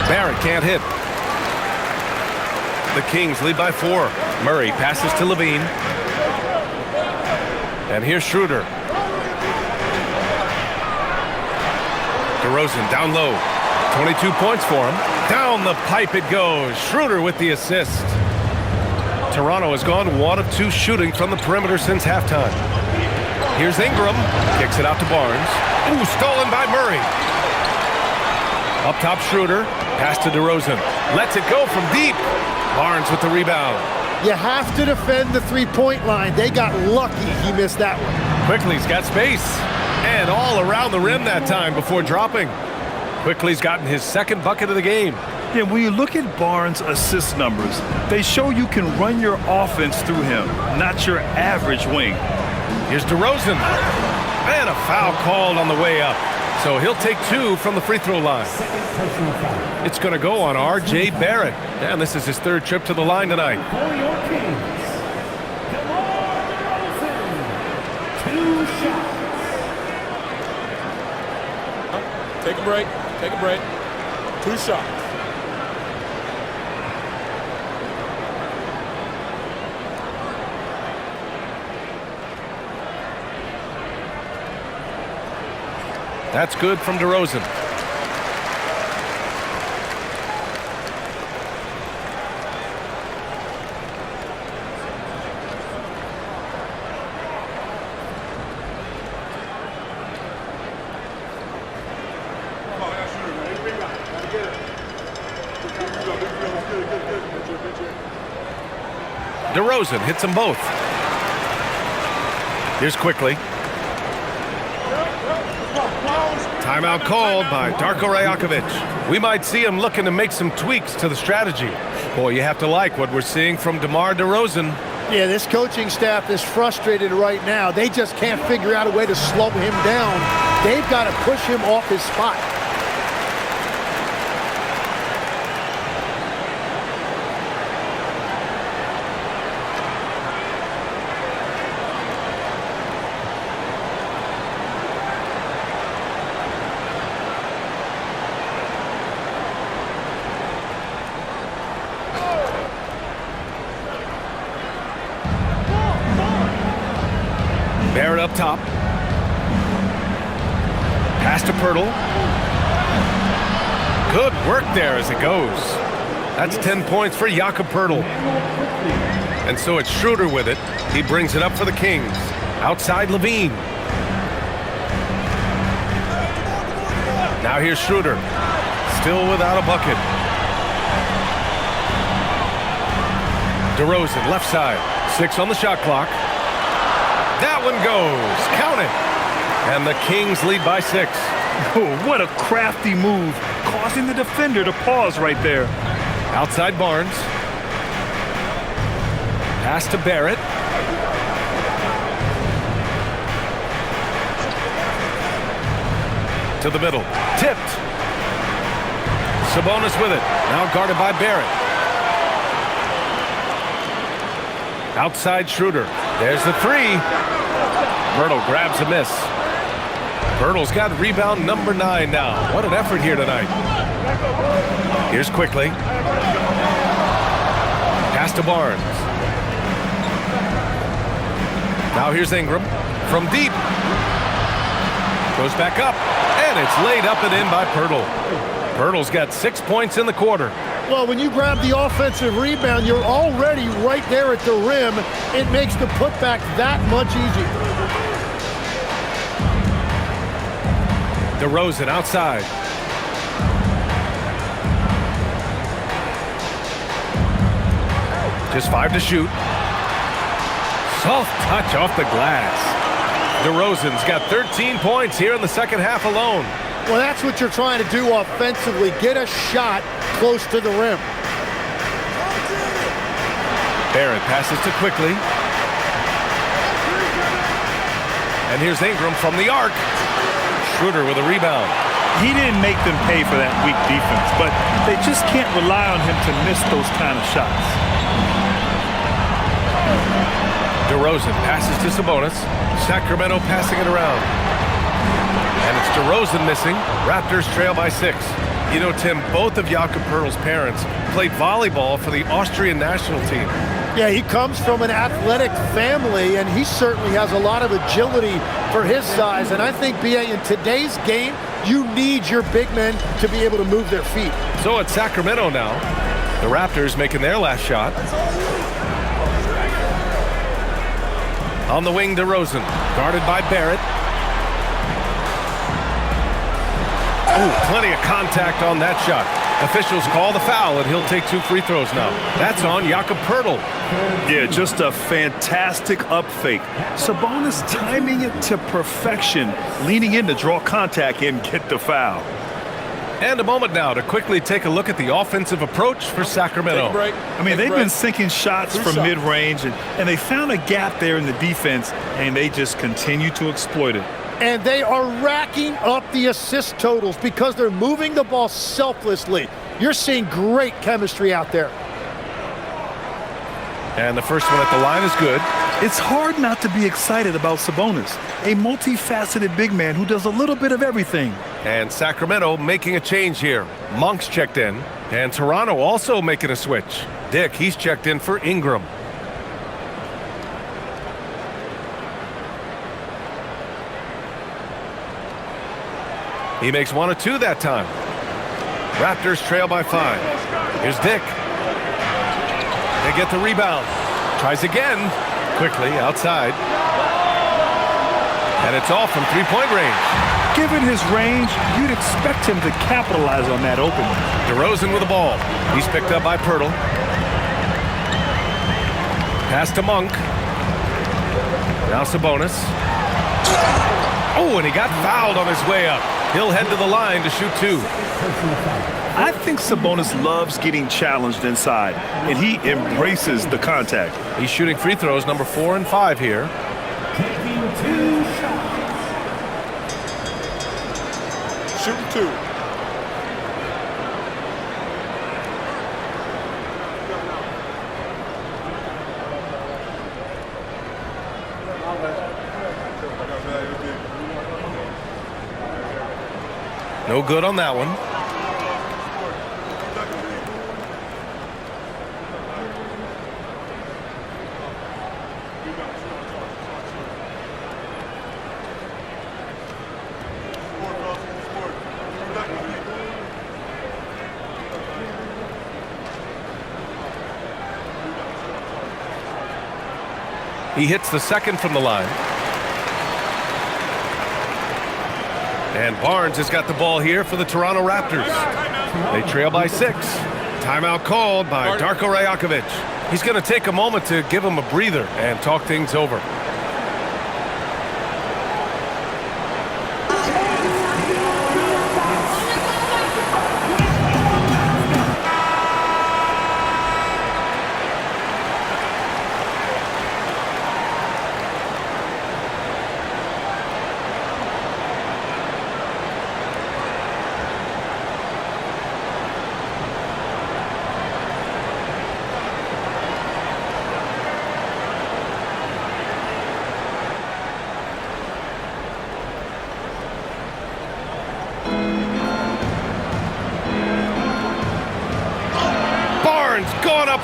Barrett can't hit. The Kings lead by 4. Murray passes to Levine. And here's Schroeder. DeRozan down low. 22 points for him. Down the pipe it goes. Schroeder with the assist. Toronto has gone 1 of 2 shooting from the perimeter since halftime. Here's Ingram. Kicks it out to Barnes. Ooh, stolen by Murray. Up top Schroeder. Pass to DeRozan. Lets it go from deep. Barnes with the rebound. You have to defend the three-point line. They got lucky he missed that one. Quickly's got space. And all around the rim that time before dropping. Quickly's gotten his second bucket of the game. Yeah, when you look at Barnes' assist numbers, they show you can run your offense through him, not your average wing. Here's DeRozan. And a foul called on the way up. So he'll take 2 from the free throw line. It's going to go on R.J. Barrett. And this is his 3rd trip to the line tonight. For your Kings, DeRozan, 2 shots. Take a break. Take a break. 2 shots. That's good from DeRozan. DeRozan hits them both. Here's Quickly. Timeout called by Darko Rajakovic. We might see him looking to make some tweaks to the strategy. Boy, you have to like what we're seeing from DeMar DeRozan. Yeah, this coaching staff is frustrated right now. They just can't figure out a way to slow him down. They've got to push him off his spot. Barrett up top. Pass to Pirtle. Good work there as it goes. That's 10 points for Jakob Pirtle. And so it's Schroeder with it. He brings it up for the Kings. Outside Levine. Now here's Schroeder. Still without a bucket. DeRozan left side. 6 on the shot clock. That one goes. Count it. And the Kings lead by 6. Oh, what a crafty move, causing the defender to pause right there. Outside Barnes. Pass to Barrett. To the middle. Tipped. Sabonis with it. Now guarded by Barrett. Outside Schroeder. There's the three. Pirtle grabs a miss. Pirtle's got rebound number 9 now. What an effort here tonight. Here's Quickly. Pass to Barnes. Now here's Ingram from deep. Goes back up, and it's laid up and in by Pirtle. Pirtle's got 6 points in the quarter. Well, when you grab the offensive rebound, you're already right there at the rim. It makes the putback that much easier. DeRozan outside. Just 5 to shoot. Soft touch off the glass. DeRozan's got 13 points here in the second half alone. Well, that's what you're trying to do offensively. Get a shot close to the rim. Barrett passes to Quickly. And here's Ingram from the arc. Schroeder with a rebound. He didn't make them pay for that weak defense, but they just can't rely on him to miss those kind of shots. DeRozan passes to Sabonis. Sacramento passing it around. And it's DeRozan missing. Raptors trail by 6. You know, Tim, both of Jakob Poeltl's parents played volleyball for the Austrian national team. Yeah, he comes from an athletic family, and he certainly has a lot of agility for his size. And I think, B.A., in today's game, you need your big men to be able to move their feet. So it's Sacramento now. The Raptors making their last shot. On the wing, DeRozan, guarded by Barrett. Oh, plenty of contact on that shot. Officials call the foul, and he'll take 2 free throws now. That's on Jakob Poeltl. Yeah, just a fantastic up fake. Sabonis timing it to perfection, leaning in to draw contact and get the foul. And a moment now to quickly take a look at the offensive approach for Sacramento. I mean, they've been sinking shots from mid-range, and they found a gap there in the defense, and they just continue to exploit it. And they are racking up the assist totals because they're moving the ball selflessly. You're seeing great chemistry out there. And the first one at the line is good. It's hard not to be excited about Sabonis, a multifaceted big man who does a little bit of everything. And Sacramento making a change here. Monk's checked in. And Toronto also making a switch. Dick, he's checked in for Ingram. He makes 1 of 2 that time. Raptors trail by 5. Here's Dick. They get the rebound. Tries again. Quickly outside. And it's off from 3-point range. Given his range, you'd expect him to capitalize on that opening. DeRozan with the ball. He's picked up by Poeltl. Pass to Monk. Now Sabonis. Oh, and he got fouled on his way up. He'll head to the line to shoot 2. I think Sabonis loves getting challenged inside, and he embraces the contact. He's shooting free throws number 4 and 5 here. Taking 2 shots. Shooting 2. No good on that one. He hits the second from the line. And Barnes has got the ball here for the Toronto Raptors. They trail by 6. Timeout called by Darko Rajakovic. He's going to take a moment to give him a breather and talk things over.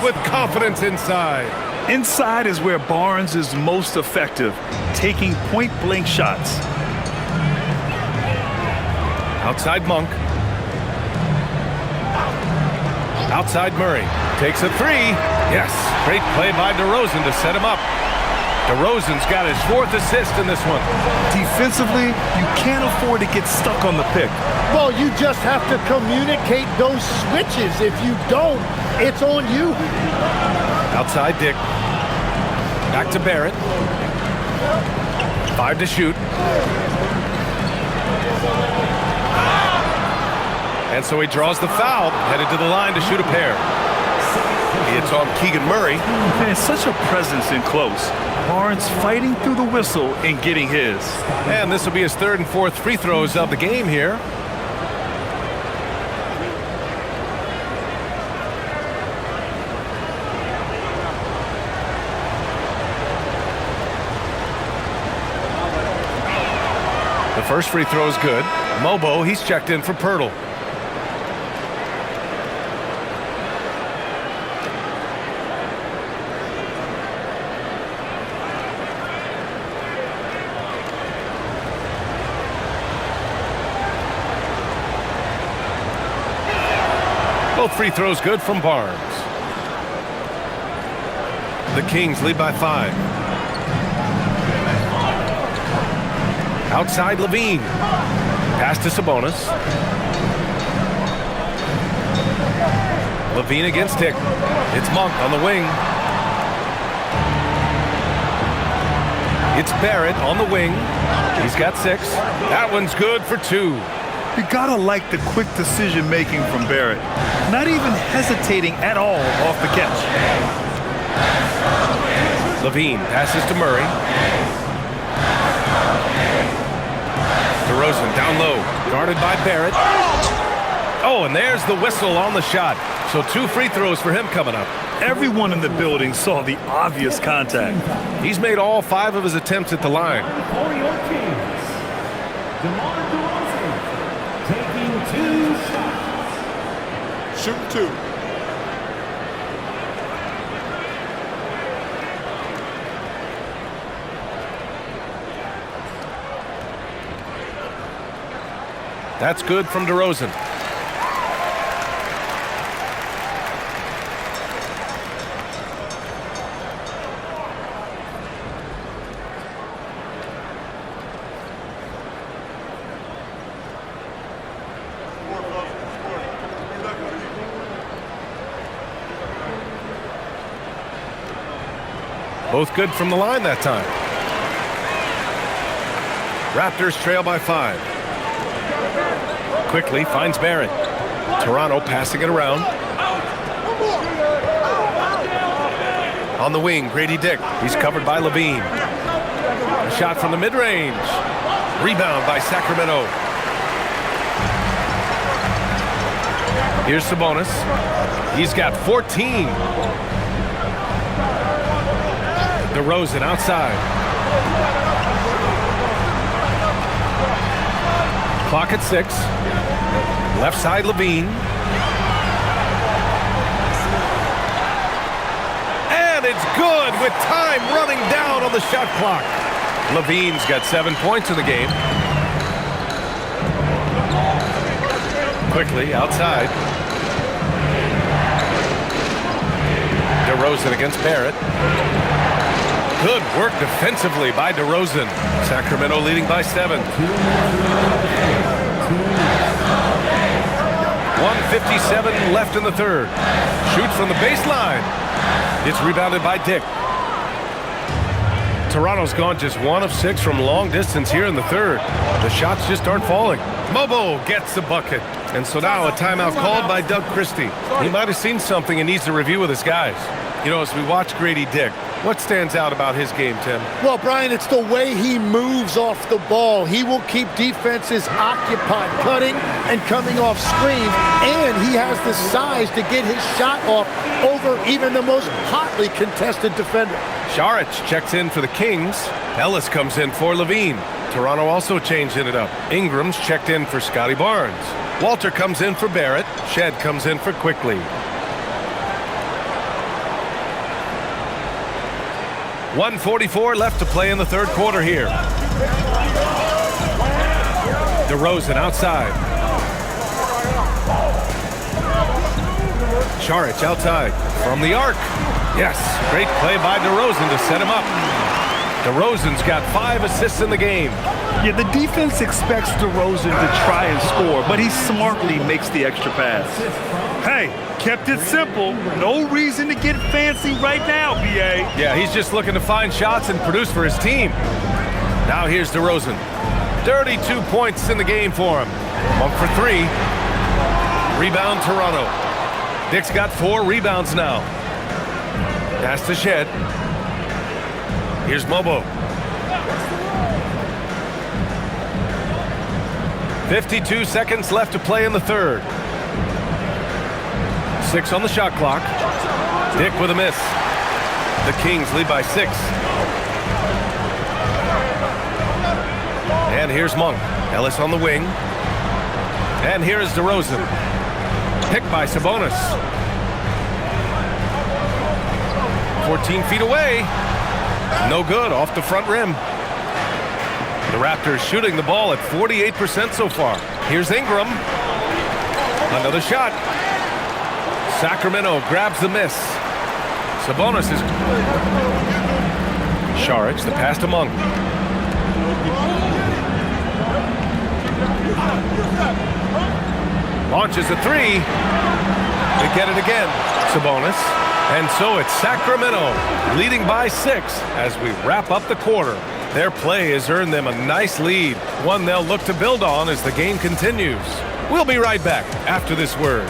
with confidence inside. Inside is where Barnes is most effective, taking point-blank shots. Outside Monk. Outside Murray. Takes a three. Yes, great play by DeRozan to set him up. DeRozan's got his 4th assist in this one. Defensively, you can't afford to get stuck on the pick. Well, you just have to communicate those switches. If you don't, it's on you. Outside Dick. Back to Barrett. 5 to shoot. And so he draws the foul, headed to the line to shoot a pair. It's on Keegan Murray. Man, such a presence in close. Barnes fighting through the whistle and getting his. And this will be his 3rd and 4th free throws of the game here. The first free throw is good. Mobo, he's checked in for Pirtle. Both free throws good from Barnes. The Kings lead by 5. Outside Levine. Pass to Sabonis. Levine against Dick. It's Monk on the wing. It's Barrett on the wing. He's got 6. That one's good for 2. You gotta like the quick decision making from Barrett. Not even hesitating at all off the catch. Levine passes to Murray. DeRozan down low, guarded by Barrett. Oh, and there's the whistle on the shot. So 2 free throws for him coming up. Everyone in the building saw the obvious contact. He's made all 5 of his attempts at the line. For your Kings, DeMar DeRozan taking 2 shots. Shoot 2. That's good from DeRozan. Both good from the line that time. Raptors trail by 5. Quickly finds Barrett. Toronto passing it around. On the wing, Grady Dick. He's covered by Levine. A shot from the mid-range. Rebound by Sacramento. Here's Sabonis. He's got 14. DeRozan outside. Clock at 6. Left side Levine. And it's good with time running down on the shot clock. Levine's got 7 points in the game. Quickly outside. DeRozan against Barrett. Good work defensively by DeRozan. Sacramento leading by 7. 1:57 left in the third. Shoots from the baseline. It's rebounded by Dick. Toronto's gone just 1 of 6 from long distance here in the third. The shots just aren't falling. Mobo gets the bucket. And so now a timeout called by Doug Christie. He might have seen something and needs to review with his guys. You know, as we watch Grady Dick, what stands out about his game, Tim? Well, Brian, it's the way he moves off the ball. He will keep defenses occupied, cutting and coming off screens, and he has the size to get his shot off over even the most hotly contested defender. Saric checks in for the Kings. Ellis comes in for Levine. Toronto also changing it up. Ingram's checked in for Scotty Barnes. Walter comes in for Barrett. Shed comes in for Quickly. 1:44 left to play in the third quarter here. DeRozan outside. Saric outside from the arc. Yes, great play by DeRozan to set him up. DeRozan's got 5 assists in the game. Yeah, the defense expects DeRozan to try and score, but he smartly makes the extra pass. Hey, kept it simple. No reason to get fancy right now, BA. Yeah, he's just looking to find shots and produce for his team. Now here's DeRozan. 32 points in the game for him. 1 for 3. Rebound Toronto. Dick's got 4 rebounds now. Pass to Shed. Here's Mobo. 52 seconds left to play in the third. 6 on the shot clock. Dick with a miss. The Kings lead by 6. And here's Monk. Ellis on the wing. And here is DeRozan. Picked by Sabonis. 14 feet away. No good, off the front rim. The Raptors shooting the ball at 48% so far. Here's Ingram. Another shot. Sacramento grabs the miss. Sabonis is... Saric, the pass to Monk. Launches a 3. They get it again. Sabonis. And so it's Sacramento leading by 6 as we wrap up the quarter. Their play has earned them a nice lead, one they'll look to build on as the game continues. We'll be right back after this word.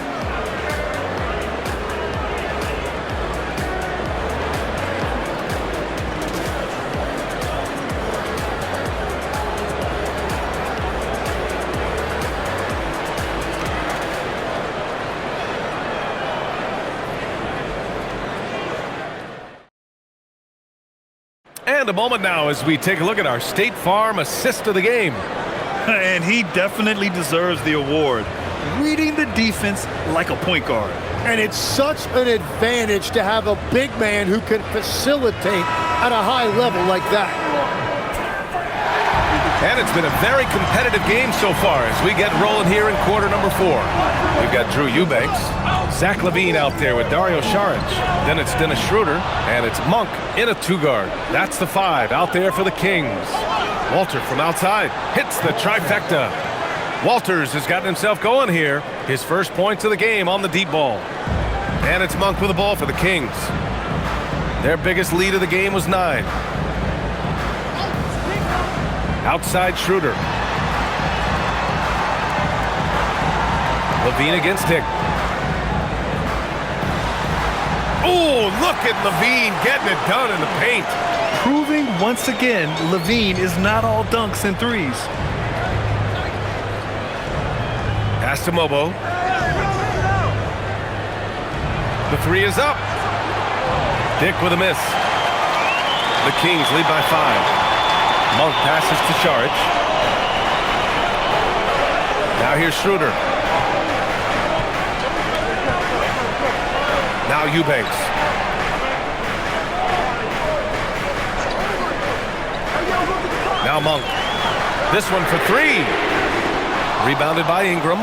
And a moment now as we take a look at our State Farm assist of the game. And he definitely deserves the award. Reading the defense like a point guard. And it's such an advantage to have a big man who can facilitate at a high level like that. And it's been a very competitive game so far as we get rolling here in quarter number 4. We've got Drew Eubanks, Zach LaVine out there with Dario Saric. Then it's Dennis Schroeder, and it's Monk in a 2-guard. That's the 5 out there for the Kings. Walter from outside hits the trifecta. Walters has gotten himself going here. His first points of the game on the deep ball. And it's Monk with the ball for the Kings. Their biggest lead of the game was 9. Outside Schroeder. LaVine against Dick. Oh, look at LaVine getting it done in the paint. Proving once again, LaVine is not all dunks and threes. Pass to Mobo. The 3 is up. Dick with a miss. The Kings lead by 5. Monk passes to Saric. Now here's Schroeder. Now Eubanks. Now Monk. This one for 3. Rebounded by Ingram.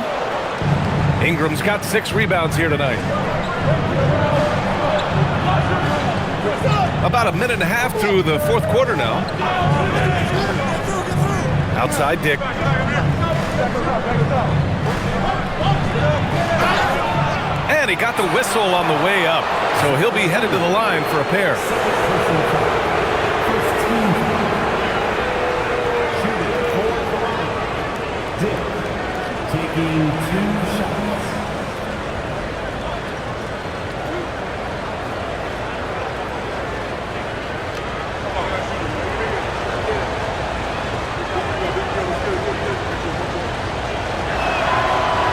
Ingram's got 6 rebounds here tonight. About a minute and a half through the fourth quarter now. Outside Dick. And he got the whistle on the way up. So he'll be headed to the line for a pair. Dick taking 2 shots.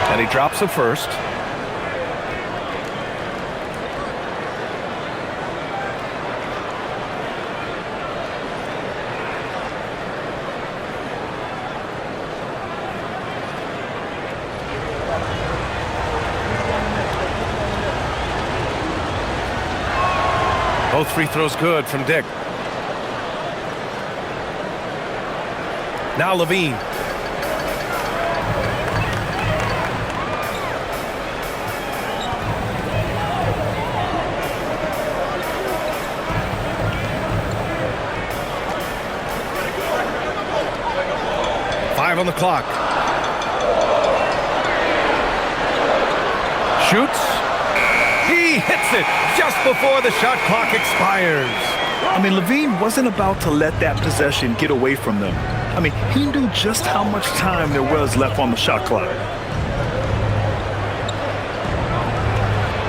And he drops the first. Both free throws good from Dick. Now Levine. On the clock. Shoots. He hits it just before the shot clock expires. I mean, Levine wasn't about to let that possession get away from them. I mean, he knew just how much time there was left on the shot clock.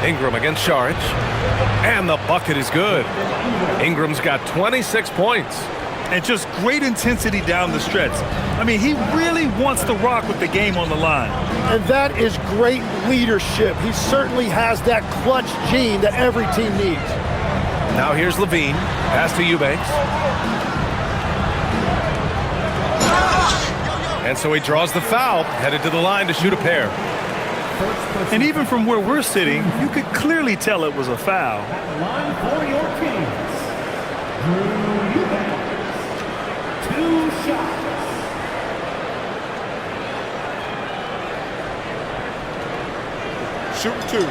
Ingram against Saric. And the bucket is good. Ingram's got 26 points. And just great intensity down the stretch. I mean, he really wants to rock with the game on the line. And that is great leadership. He certainly has that clutch gene that every team needs. Now here's Levine. Pass to Eubanks. And so he draws the foul, headed to the line to shoot a pair. And even from where we're sitting, you could clearly tell it was a foul. Line for your Kings. Drew Eubanks. 2 shots. Shoot 2.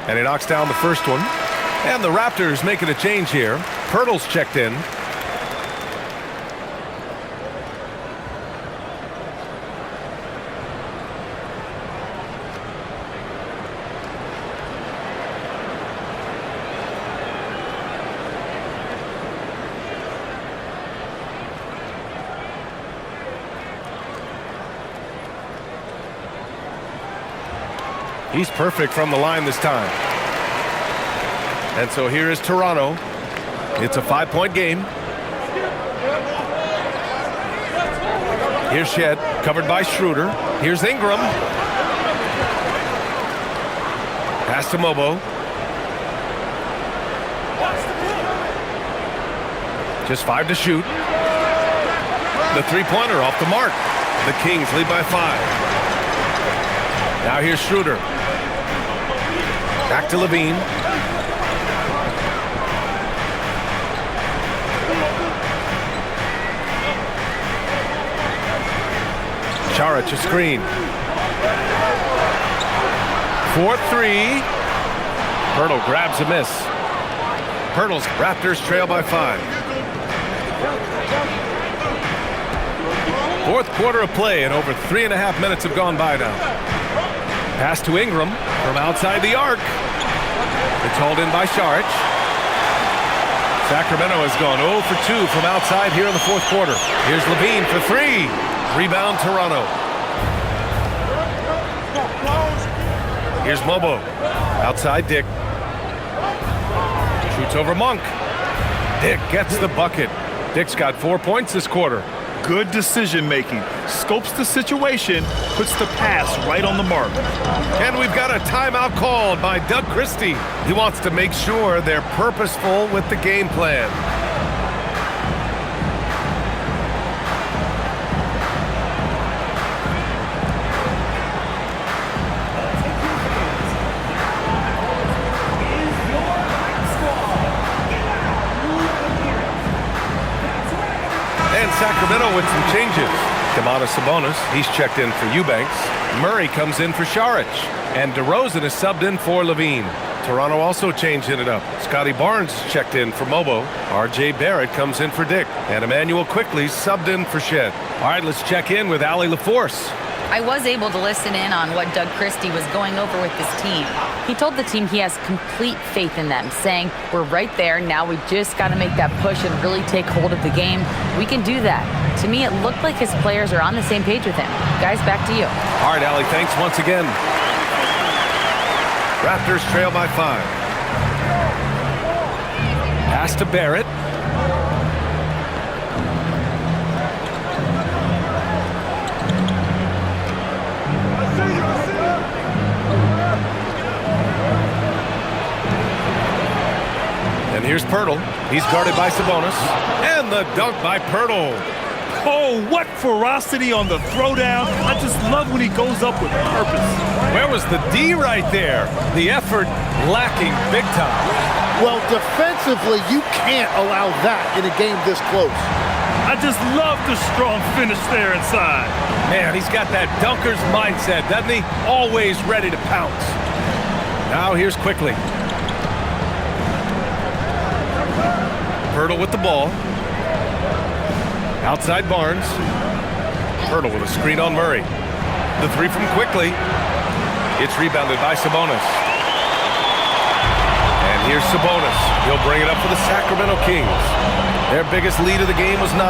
And he knocks down the first one. And the Raptors making a change here. Pirtle's checked in. He's perfect from the line this time. And so here is Toronto. It's a 5-point game. Here's Shed, covered by Schroeder. Here's Ingram. Pass to Mobo. Just 5 to shoot. The three-pointer off the mark. The Kings lead by 5. Now here's Schroeder. Back to Levine. Saric a screen. 4-3. Pirtle grabs a miss. Pirtle's Raptors trail by 5. Fourth quarter of play, and over 3.5 minutes have gone by now. Pass to Ingram from outside the arc. It's hauled in by Saric. Sacramento has gone 0 for 2 from outside here in the fourth quarter. Here's Levine for 3. Rebound Toronto. Here's Mobo. Outside Dick. Shoots over Monk. Dick gets the bucket. Dick's got 4 points this quarter. Good decision making. Scopes the situation, puts the pass right on the mark. And we've got a timeout called by Doug Christie. He wants to make sure they're purposeful with the game plan. And Sacramento with some changes. Sabonis, he's checked in for Eubanks. Murray comes in for Saric. And DeRozan is subbed in for Levine. Toronto also changing it up. Scotty Barnes checked in for Mobo. R.J. Barrett comes in for Dick. And Emmanuel Quickly subbed in for Shed. All right, let's check in with Allie LaForce. I was able to listen in on what Doug Christie was going over with this team. He told the team he has complete faith in them, saying, we're right there, now we just got to make that push and really take hold of the game. We can do that. To me, it looked like his players are on the same page with him. Guys, back to you. All right, Allie, thanks once again. Raptors trail by 5. Pass to Barrett. And here's Pirtle. He's guarded by Sabonis. And the dunk by Pirtle. Oh, what ferocity on the throwdown. I just love when he goes up with purpose. Where was the D right there? The effort lacking big time. Well, defensively, you can't allow that in a game this close. I just love the strong finish there inside. Man, he's got that dunker's mindset, doesn't he? Always ready to pounce. Now here's quickly. Pirtle with the ball. Outside Barnes. Pirtle with a screen on Murray. The three from Quickly. It's rebounded by Sabonis. And here's Sabonis. He'll bring it up for the Sacramento Kings. Their biggest lead of the game was 9.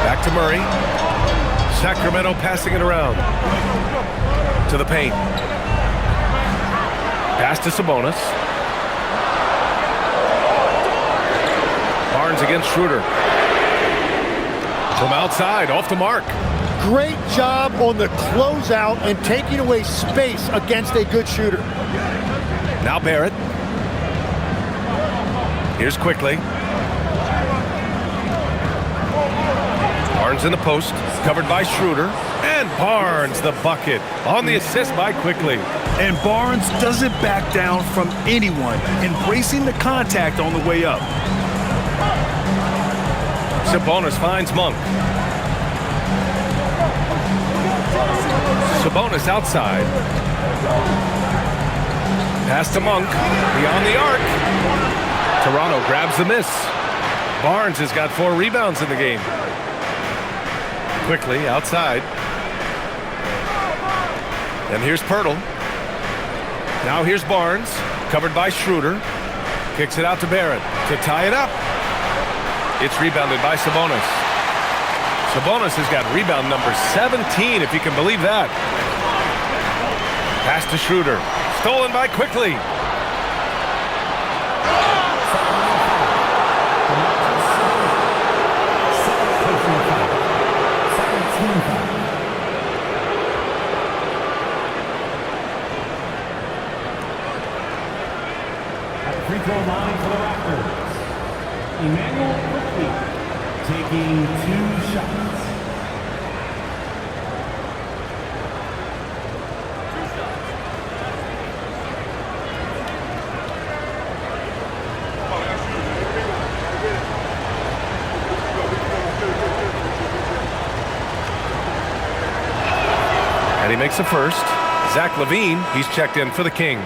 Back to Murray. Sacramento passing it around. To the paint. Pass to Sabonis. Barnes against Schroeder. From outside, off the mark. Great job on the closeout and taking away space against a good shooter. Now Barrett. Here's Quickly. Barnes in the post, covered by Schroeder. And Barnes the bucket on the assist by Quickly. And Barnes doesn't back down from anyone, embracing the contact on the way up. Sabonis finds Monk. Sabonis outside. Pass to Monk. Beyond the arc. Toronto grabs the miss. Barnes has got 4 rebounds in the game. Quickly outside. And here's Pirtle. Now here's Barnes. Covered by Schroeder. Kicks it out to Barrett to tie it up. It's rebounded by Sabonis. Sabonis has got rebound number 17, if you can believe that. Pass to Schroeder. Stolen by Quickly. At the free throw line for the Raptors, Emmanuel Quickly taking 2 shots. And he makes the first. Zach LaVine, he's checked in for the Kings.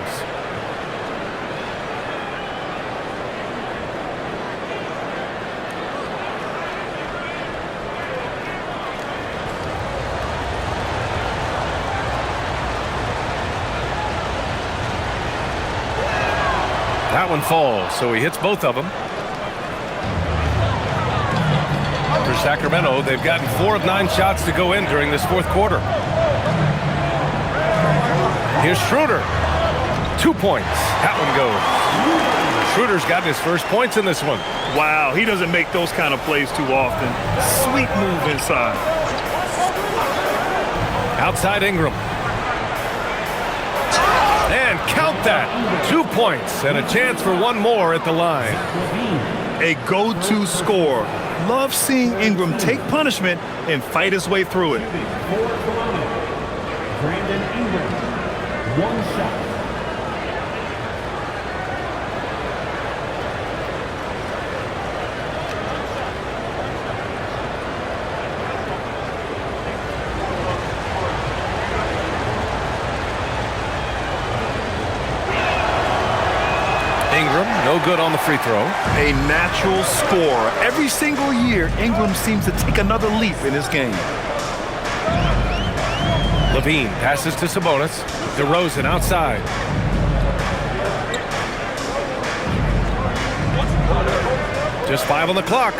That one falls, so he hits both of them. For Sacramento, they've gotten 4 of 9 shots to go in during this 4th quarter. Here's Schroeder. 2 points. That one goes. Schroeder's gotten his first points in this one. Wow, he doesn't make those kind of plays too often. Sweet move inside. Outside Ingram. And count that. 2 points and a chance for 1 more at the line. A go-to scorer. Love seeing Ingram take punishment and fight his way through it. Brandon Ingram, 1 shot. Ingram, no good on the free throw. A natural scorer. Every single year, Ingram seems to take another leap in his game. LaVine passes to Sabonis. DeRozan outside. Just 5 on the clock.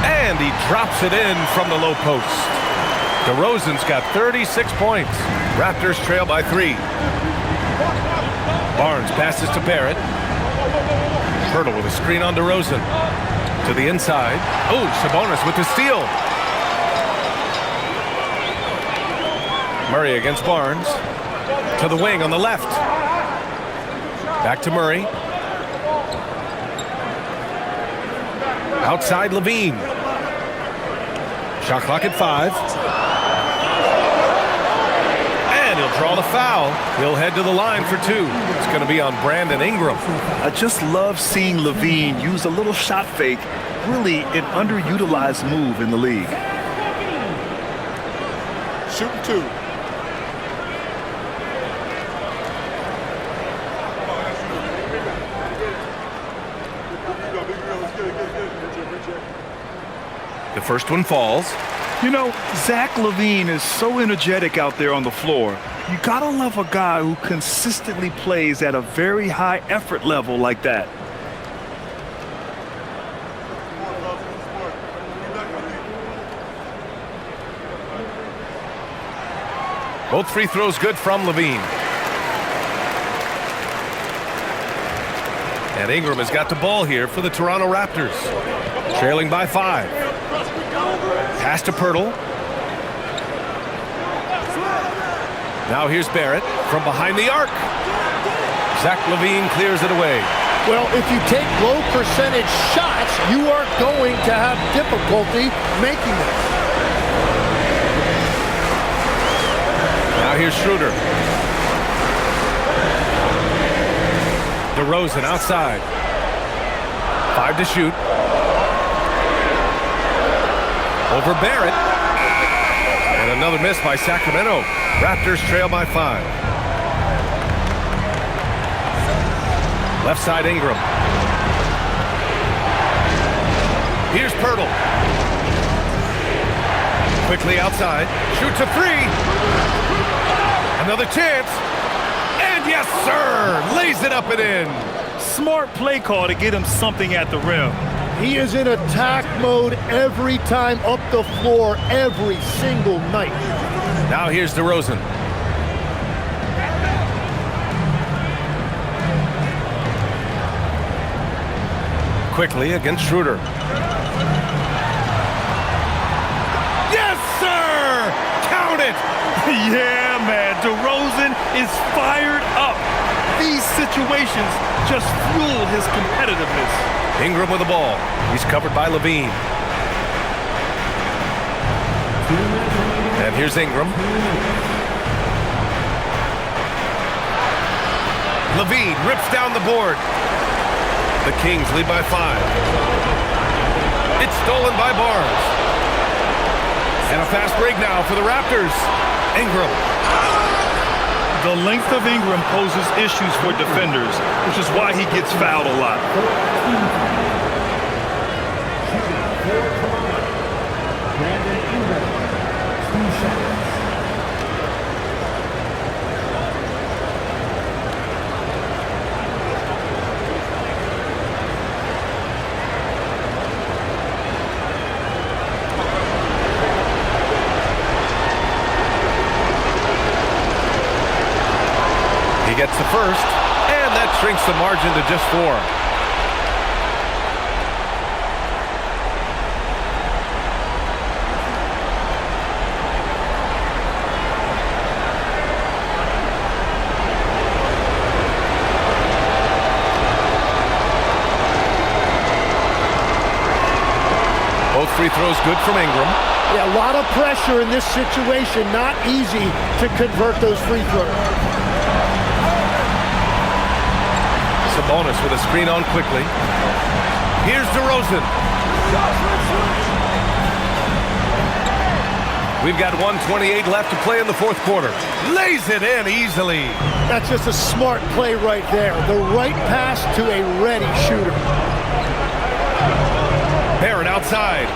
And he drops it in from the low post. DeRozan's got 36 points. Raptors trail by 3. Barnes passes to Barrett. Pirtle with a screen on DeRozan. To the inside. Oh, Sabonis with the steal. Murray against Barnes. To the wing on the left. Back to Murray. Outside Levine. Shot clock at 5. And he'll draw the foul. He'll head to the line for 2. It's going to be on Brandon Ingram. I just love seeing Levine use a little shot fake. Really an underutilized move in the league. Shooting 2. The first one falls. You know, Zach LaVine is so energetic out there on the floor. You gotta love a guy who consistently plays at a very high effort level like that. Both free throws good from Levine. And Ingram has got the ball here for the Toronto Raptors. Trailing by 5. Pass to Pirtle. Now here's Barrett from behind the arc. Zach LaVine clears it away. Well, if you take low percentage shots, you are going to have difficulty making them. Now here's Schroeder. DeRozan outside. 5 to shoot. Over Barrett. And another miss by Sacramento. Raptors trail by 5. Left side Ingram. Here's Pirtle. Quickly outside. Shoots a 3. Another chance. And yes, sir! Lays it up and in. Smart play call to get him something at the rim. He is in attack mode every time up the floor, every single night. Now here's DeRozan. Quickly against Schroeder. Yes, sir! Count it! Yeah, man, DeRozan is fired up. These situations just fuel his competitiveness. Ingram with the ball. He's covered by Levine. And here's Ingram. Levine rips down the board. The Kings lead by 5. It's stolen by Barnes. And a fast break now for the Raptors. Ingram. The length of Ingram poses issues for defenders, which is why he gets fouled a lot. Brandon Ingram, 2 shots. He gets the first, and that shrinks the margin to just 4. Both free throws good from Ingram. Yeah, a lot of pressure in this situation. Not easy to convert those free throws. Sabonis with a screen on quickly. Here's DeRozan. We've got 1:28 left to play in the 4th quarter. Lays it in easily. That's just a smart play right there. The right pass to a ready shooter. Barrett outside.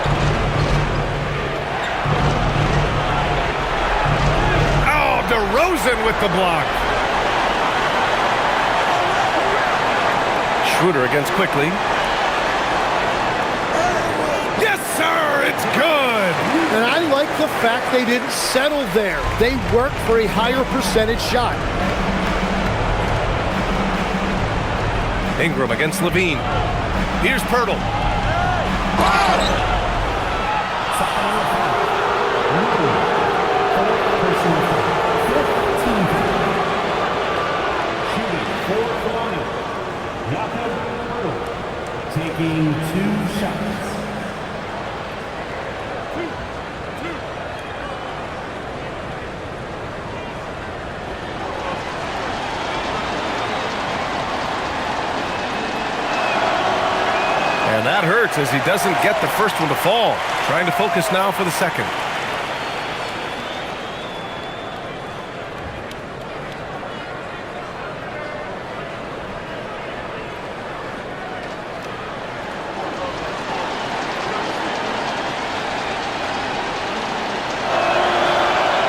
Oh, DeRozan with the block. Schroeder against quickly. Yes, sir! It's good! And I like the fact they didn't settle there. They worked for a higher percentage shot. Ingram against Levine. Here's Pirtle. Taking 2 shots. And that hurts as he doesn't get the first one to fall. Trying to focus now for the second.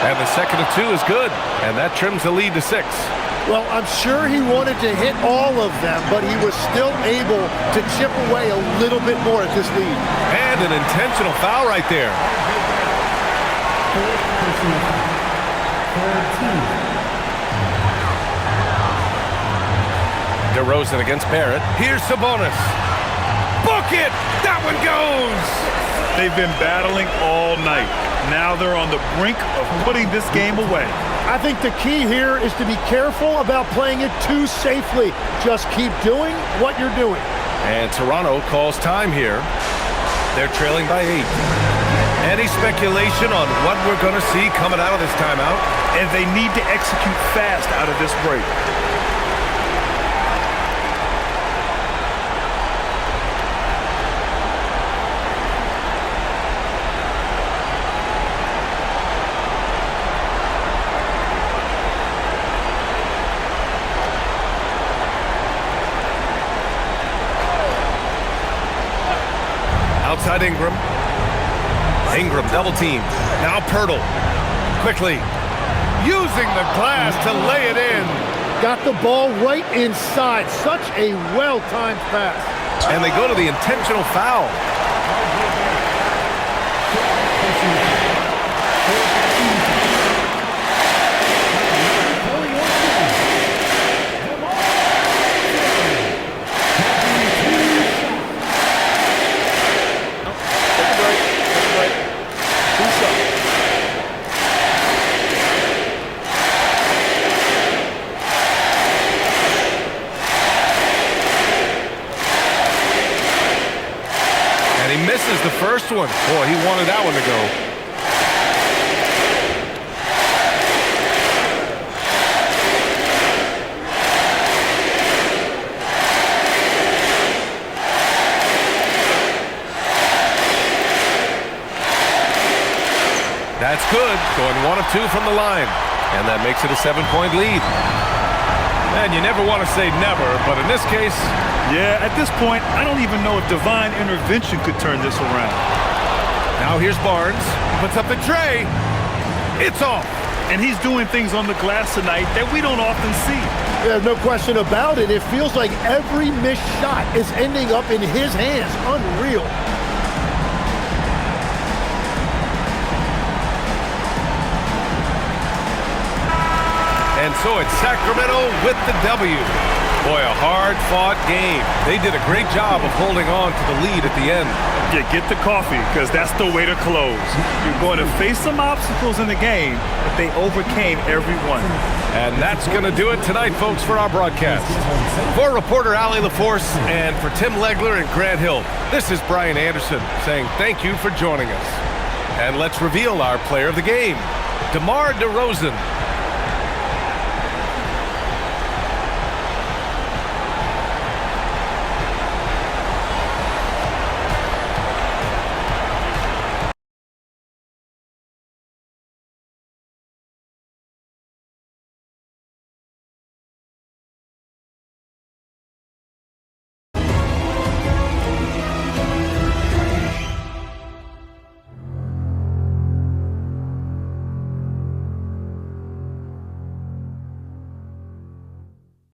And the second of two is good, and that trims the lead to 6. Well, I'm sure he wanted to hit all of them, but he was still able to chip away a little bit more at this lead. And an intentional foul right there. DeRozan against Barrett. Here's Sabonis. Book it! That one goes! They've been battling all night. Now they're on the brink of putting this game away. I think the key here is to be careful about playing it too safely. Just keep doing what you're doing. And Toronto calls time here. They're trailing by 8. Any speculation on what we're going to see coming out of this timeout? And they need to execute fast out of this break. Outside Ingram. Ingram double team. Now Pirtle. Quickly. Using the glass to lay it in. Got the ball right inside. Such a well-timed pass. And they go to the intentional foul. Misses the first one. Boy, he wanted that one to go. That's good. Going 1 of 2 from the line. And that makes it a 7-point lead. And you never want to say never, but in this case... Yeah, at this point, I don't even know if divine intervention could turn this around. Now here's Barnes. Puts up the tray. It's off. And he's doing things on the glass tonight that we don't often see. There's no question about it. It feels like every missed shot is ending up in his hands. Unreal. And so it's Sacramento with the W. Boy, a hard-fought game. They did a great job of holding on to the lead at the end. Yeah, get the coffee, because that's the way to close. You're going to face some obstacles in the game, but they overcame every one. And that's going to do it tonight, folks, for our broadcast. For reporter Allie LaForce and for Tim Legler and Grant Hill, this is Brian Anderson saying thank you for joining us. And let's reveal our player of the game, DeMar DeRozan.